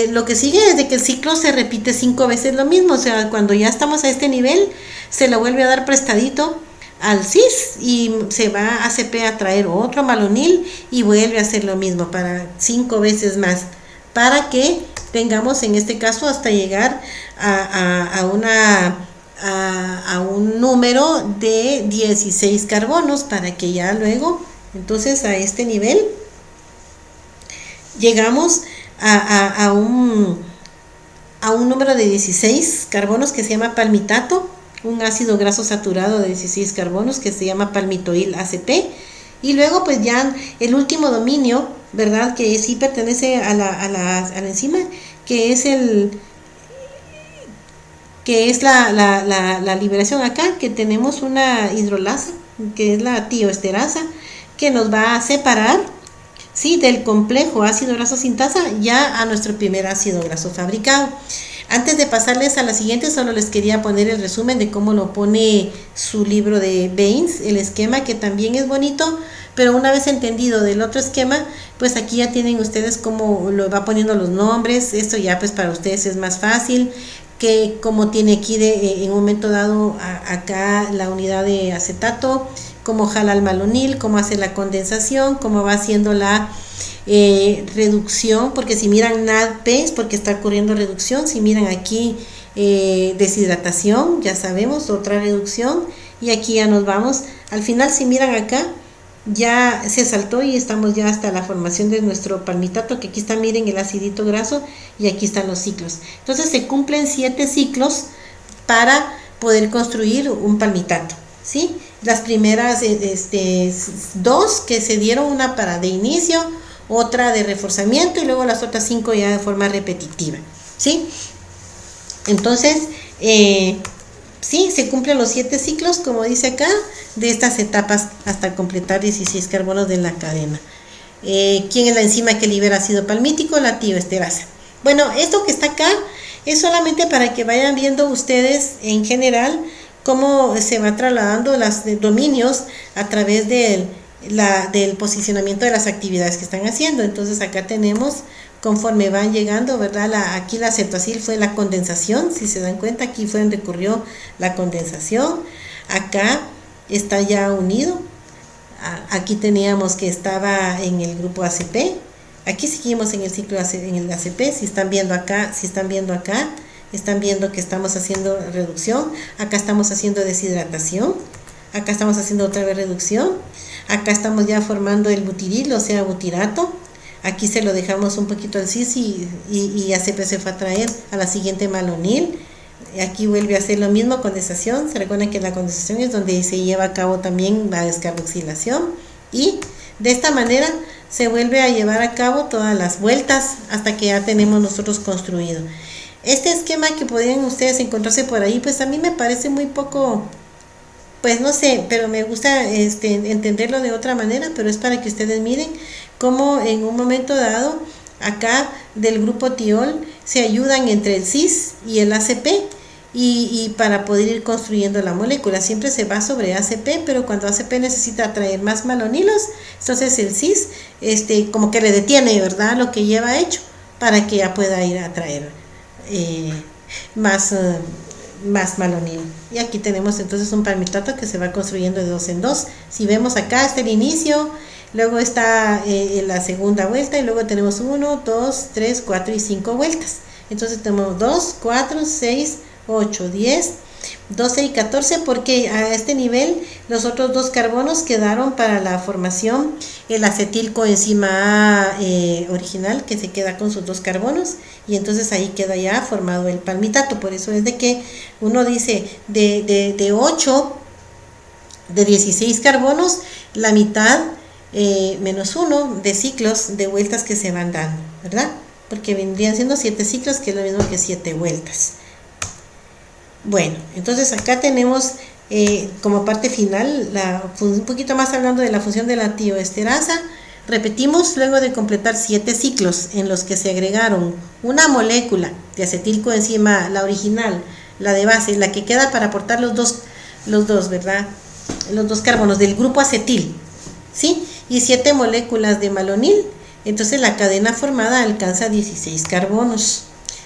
lo que sigue es de que el ciclo se repite 5 veces lo mismo. O sea, cuando ya estamos a este nivel, se lo vuelve a dar prestadito al cis y se va a ACP a traer otro malonil y vuelve a hacer lo mismo para 5 veces más, para que tengamos en este caso hasta llegar a un número de 16 carbonos, para que ya luego, entonces a este nivel, llegamos a un número de 16 carbonos que se llama palmitato, un ácido graso saturado de 16 carbonos que se llama palmitoil ACP, y luego pues ya el último dominio, ¿verdad?, que sí pertenece a la enzima, que es la liberación acá, que tenemos una hidrolasa, que es la tioesterasa, que nos va a separar, ¿sí?, del complejo ácido graso sintasa ya a nuestro primer ácido graso fabricado. Antes de pasarles a la siguiente, solo les quería poner el resumen de cómo lo pone su libro de Baines, el esquema, que también es bonito, pero una vez entendido del otro esquema, pues aquí ya tienen ustedes cómo lo va poniendo los nombres. Esto ya pues para ustedes es más fácil, que como tiene aquí en un momento dado acá la unidad de acetato, cómo jala el malonil, cómo hace la condensación, cómo va haciendo la reducción, porque si miran NADP es porque está ocurriendo reducción. Si miran aquí deshidratación, ya sabemos, otra reducción, y aquí ya nos vamos al final. Si miran acá, ya se saltó y estamos ya hasta la formación de nuestro palmitato, que aquí está, miren, el acidito graso, y aquí están los ciclos. Entonces se cumplen 7 ciclos para poder construir un palmitato, ¿sí? Las primeras 2 que se dieron, una para de inicio, otra de reforzamiento, y luego las otras 5 ya de forma repetitiva, ¿sí? Entonces, sí, se cumplen los 7 ciclos, como dice acá, de estas etapas hasta completar 16 carbonos de la cadena. ¿Quién es la enzima que libera ácido palmítico? La tioesterasa. Bueno, esto que está acá es solamente para que vayan viendo ustedes en general cómo se va trasladando los dominios a través del posicionamiento de las actividades que están haciendo. Entonces acá tenemos, conforme van llegando, ¿verdad? Aquí la cetoacil fue la condensación, si se dan cuenta, aquí fue donde ocurrió la condensación. Acá está ya unido. Aquí teníamos que estaba en el grupo ACP. Aquí seguimos en el ciclo en el ACP. Si están viendo acá, están viendo que estamos haciendo reducción. Acá estamos haciendo deshidratación. Acá estamos haciendo otra vez reducción. Acá estamos ya formando el butiril, o sea, butirato. Aquí se lo dejamos un poquito al cis y ACP se fue a traer a la siguiente malonil. Aquí vuelve a hacer lo mismo, condensación. Se recuerdan que la condensación es donde se lleva a cabo también la descarboxilación, y de esta manera se vuelve a llevar a cabo todas las vueltas hasta que ya tenemos nosotros construido. Este esquema que podrían ustedes encontrarse por ahí, pues a mí me parece muy poco, pues no sé, pero me gusta entenderlo de otra manera, pero es para que ustedes miren cómo en un momento dado acá del grupo tiol se ayudan entre el cis y el ACP, y para poder ir construyendo la molécula. Siempre se va sobre ACP, pero cuando ACP necesita traer más malonilos, entonces el cis como que le detiene, ¿verdad?, lo que lleva hecho, para que ya pueda ir a traer más malonil. Y aquí tenemos entonces un palmitato que se va construyendo de 2 en 2. Si vemos acá está el inicio, luego está la segunda vuelta, y luego tenemos 1, 2, 3, 4 y 5 vueltas. Entonces tenemos 2, 4, 6, 8, 10, 12 y 14, porque a este nivel los otros 2 carbonos quedaron para la formación, el acetilcoenzima A original, que se queda con sus 2 carbonos, y entonces ahí queda ya formado el palmitato. Por eso es de que uno dice de 8, de 16 carbonos, la mitad menos 1 de ciclos de vueltas que se van dando, ¿verdad? Porque vendrían siendo 7 ciclos, que es lo mismo que 7 vueltas. Bueno, entonces acá tenemos como parte final, un poquito más hablando de la función de la tioesterasa. Repetimos, luego de completar 7 ciclos en los que se agregaron una molécula de acetilcoenzima A, la original, la de base, la que queda para aportar los dos, ¿verdad? Los 2 carbonos del grupo acetil, ¿sí? Y 7 moléculas de malonil, entonces la cadena formada alcanza 16 carbonos.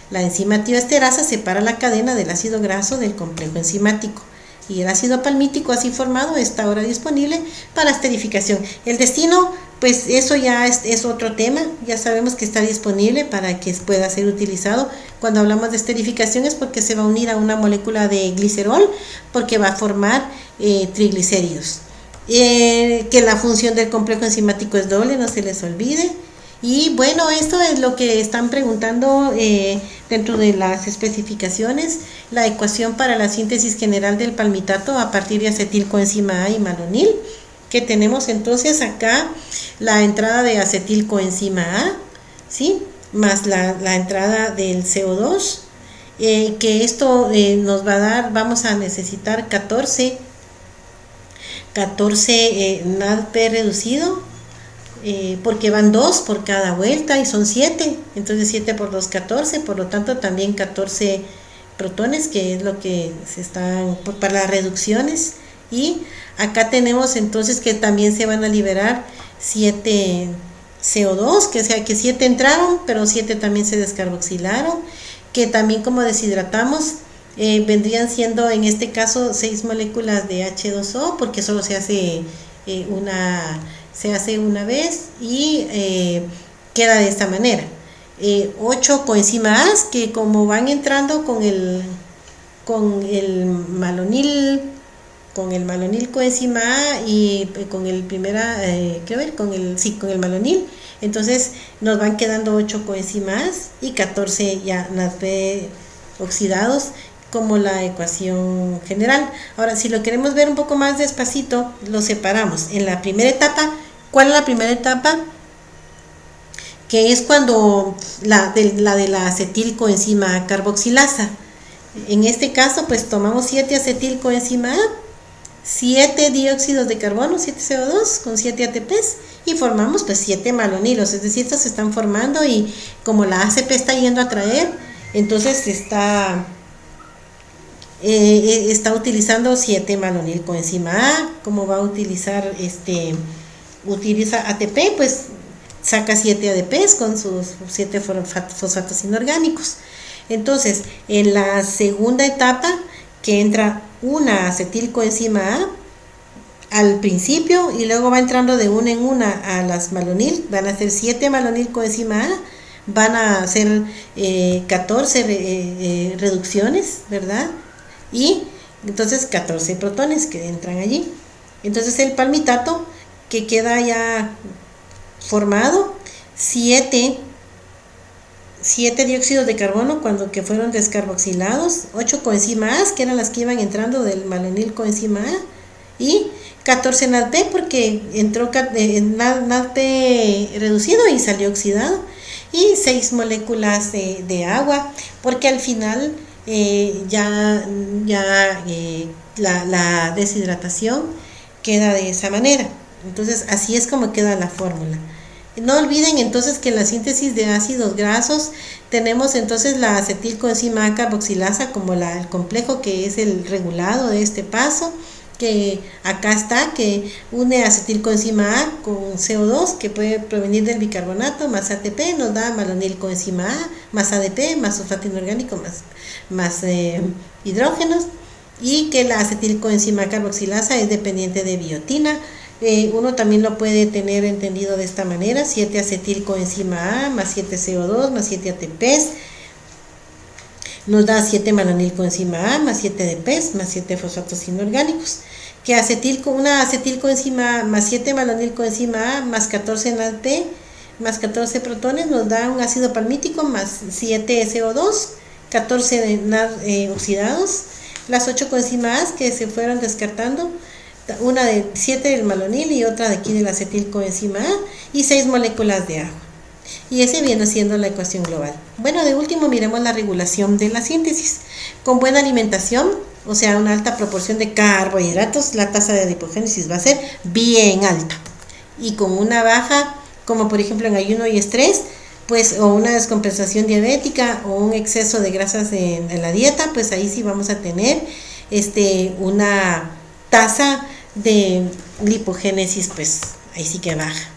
La enzima tioesterasa separa la cadena del ácido graso del complejo enzimático, y el ácido palmítico así formado está ahora disponible para esterificación. El destino, pues eso ya es otro tema. Ya sabemos que está disponible para que pueda ser utilizado. Cuando hablamos de esterificación es porque se va a unir a una molécula de glicerol, porque va a formar triglicéridos. Que la función del complejo enzimático es doble, no se les olvide. Y bueno, esto es lo que están preguntando dentro de las especificaciones, la ecuación para la síntesis general del palmitato a partir de acetilcoenzima A y malonil, que tenemos entonces acá la entrada de acetilcoenzima A, ¿sí?, más la entrada del CO2, que esto nos va a dar, vamos a necesitar 14 NADP reducido, porque van 2 por cada vuelta y son 7, entonces 7 por 2, 14, por lo tanto también 14 protones, que es lo que se están para las reducciones. Y acá tenemos entonces que también se van a liberar 7 CO2, que sea que 7 entraron, pero 7 también se descarboxilaron, que también, como deshidratamos, vendrían siendo en este caso 6 moléculas de H2O, porque solo se hace una vez, y queda de esta manera. 8 coenzimas, que como van entrando con el malonil con el malonil coenzima A y con el con el malonil. Entonces nos van quedando 8 coenzimas y 14 ya NADP oxidados, como la ecuación general. Ahora, si lo queremos ver un poco más despacito, lo separamos. En la primera etapa, ¿cuál es la primera etapa? Que es cuando la de la acetilcoenzima carboxilasa. En este caso, pues tomamos 7 acetilcoenzima A, 7 dióxidos de carbono, 7 CO2 con 7 ATPs y formamos pues 7 malonilos, es decir, estos se están formando y como la ACP está yendo a traer, entonces está utilizando 7 malonil coenzima A. Como va a utilizar utiliza ATP, pues saca 7 ADPs con sus 7 fosfatos inorgánicos. Entonces, en la segunda etapa, que entra una acetilcoenzima A al principio y luego va entrando de una en una a las malonil, van a ser 7 malonil coenzima A, van a hacer 14 reducciones, ¿verdad? Y entonces 14 protones que entran allí. Entonces el palmitato que queda ya formado, 7 dióxidos de carbono que fueron descarboxilados, 8 coenzima A, que eran las que iban entrando del malonil coenzima A, y 14 NADP porque entró NADP reducido y salió oxidado, y 6 moléculas de agua, porque al final la deshidratación queda de esa manera. Entonces así es como queda la fórmula. No olviden entonces que en la síntesis de ácidos grasos tenemos entonces la acetilcoenzima A carboxilasa como el complejo que es el regulado de este paso, que acá está, que une acetilcoenzima A con CO2 que puede provenir del bicarbonato más ATP, nos da malonil coenzima A más ADP más sulfato inorgánico más hidrógenos, y que la acetilcoenzima A carboxilasa es dependiente de biotina. Uno también lo puede tener entendido de esta manera: 7 acetilcoenzima A más 7 CO2 más 7 ATPs nos da 7 malonilcoenzima A más 7 ADPs más 7 fosfatos inorgánicos, que una acetilcoenzima A más 7 malonilcoenzima A más 14 NADP más 14 protones nos da un ácido palmítico más 7 CO2, 14 oxidados, las 8 coenzimas que se fueron descartando, una de 7 del malonil y otra de aquí de la acetilcoenzima A, y 6 moléculas de agua. Y ese viene siendo la ecuación global. Bueno, de último miremos la regulación de la síntesis. Con buena alimentación, o sea, una alta proporción de carbohidratos, la tasa de adipogénesis va a ser bien alta. Y con una baja, como por ejemplo en ayuno y estrés, pues, o una descompensación diabética o un exceso de grasas en la dieta, pues ahí sí vamos a tener una tasa de lipogénesis, pues ahí sí que baja.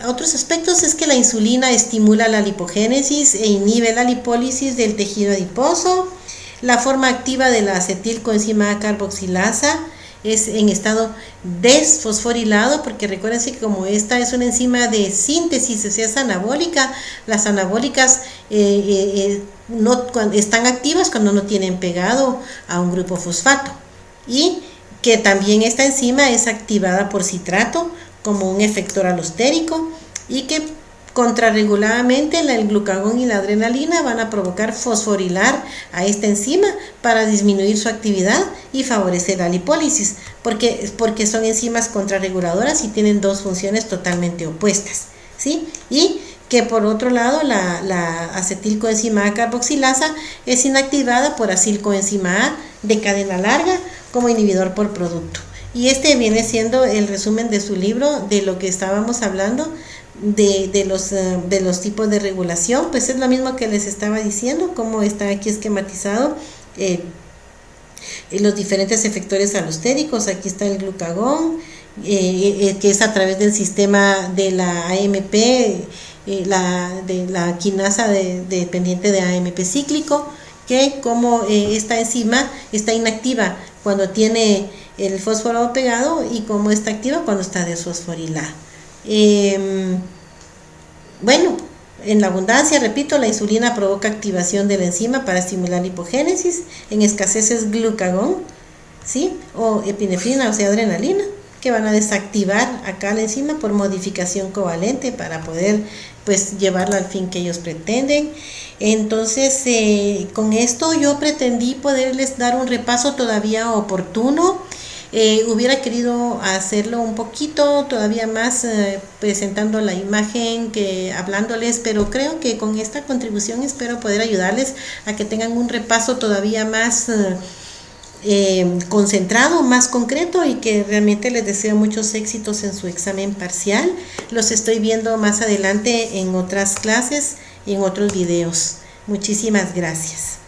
Otros aspectos es que la insulina estimula la lipogénesis e inhibe la lipólisis del tejido adiposo. La forma activa de la acetilcoenzima A carboxilasa es en estado desfosforilado, porque recuérdense que como esta es una enzima de síntesis, o sea, es anabólica, las anabólicas están activas cuando no tienen pegado a un grupo fosfato, y que también esta enzima es activada por citrato como un efector alostérico, y que contrarreguladamente el glucagón y la adrenalina van a provocar fosforilar a esta enzima para disminuir su actividad y favorecer la lipólisis, porque son enzimas contrarreguladoras y tienen dos funciones totalmente opuestas, ¿sí? Y que por otro lado la acetilcoenzima A carboxilasa es inactivada por acilcoenzima A de cadena larga como inhibidor por producto. Y este viene siendo el resumen de su libro de lo que estábamos hablando de los tipos de regulación. Pues es lo mismo que les estaba diciendo, como está aquí esquematizado los diferentes efectores alostéricos. Aquí está el glucagón, que es a través del sistema de la AMP, de la quinasa dependiente de AMP cíclico, que como esta enzima está inactiva cuando tiene el fósforo pegado y como está activa cuando está desfosforilada. Bueno, en la abundancia, repito, la insulina provoca activación de la enzima para estimular la hipogénesis. En escasez es glucagón, ¿sí? O epinefrina, o sea, adrenalina, que van a desactivar acá la enzima por modificación covalente para poder pues llevarlo al fin que ellos pretenden. Entonces, con esto yo pretendí poderles dar un repaso todavía oportuno. Hubiera querido hacerlo un poquito todavía más presentando la imagen que hablándoles, pero creo que con esta contribución espero poder ayudarles a que tengan un repaso todavía más concentrado, más concreto, y que realmente les deseo muchos éxitos en su examen parcial. Los estoy viendo más adelante en otras clases y en otros videos. Muchísimas gracias.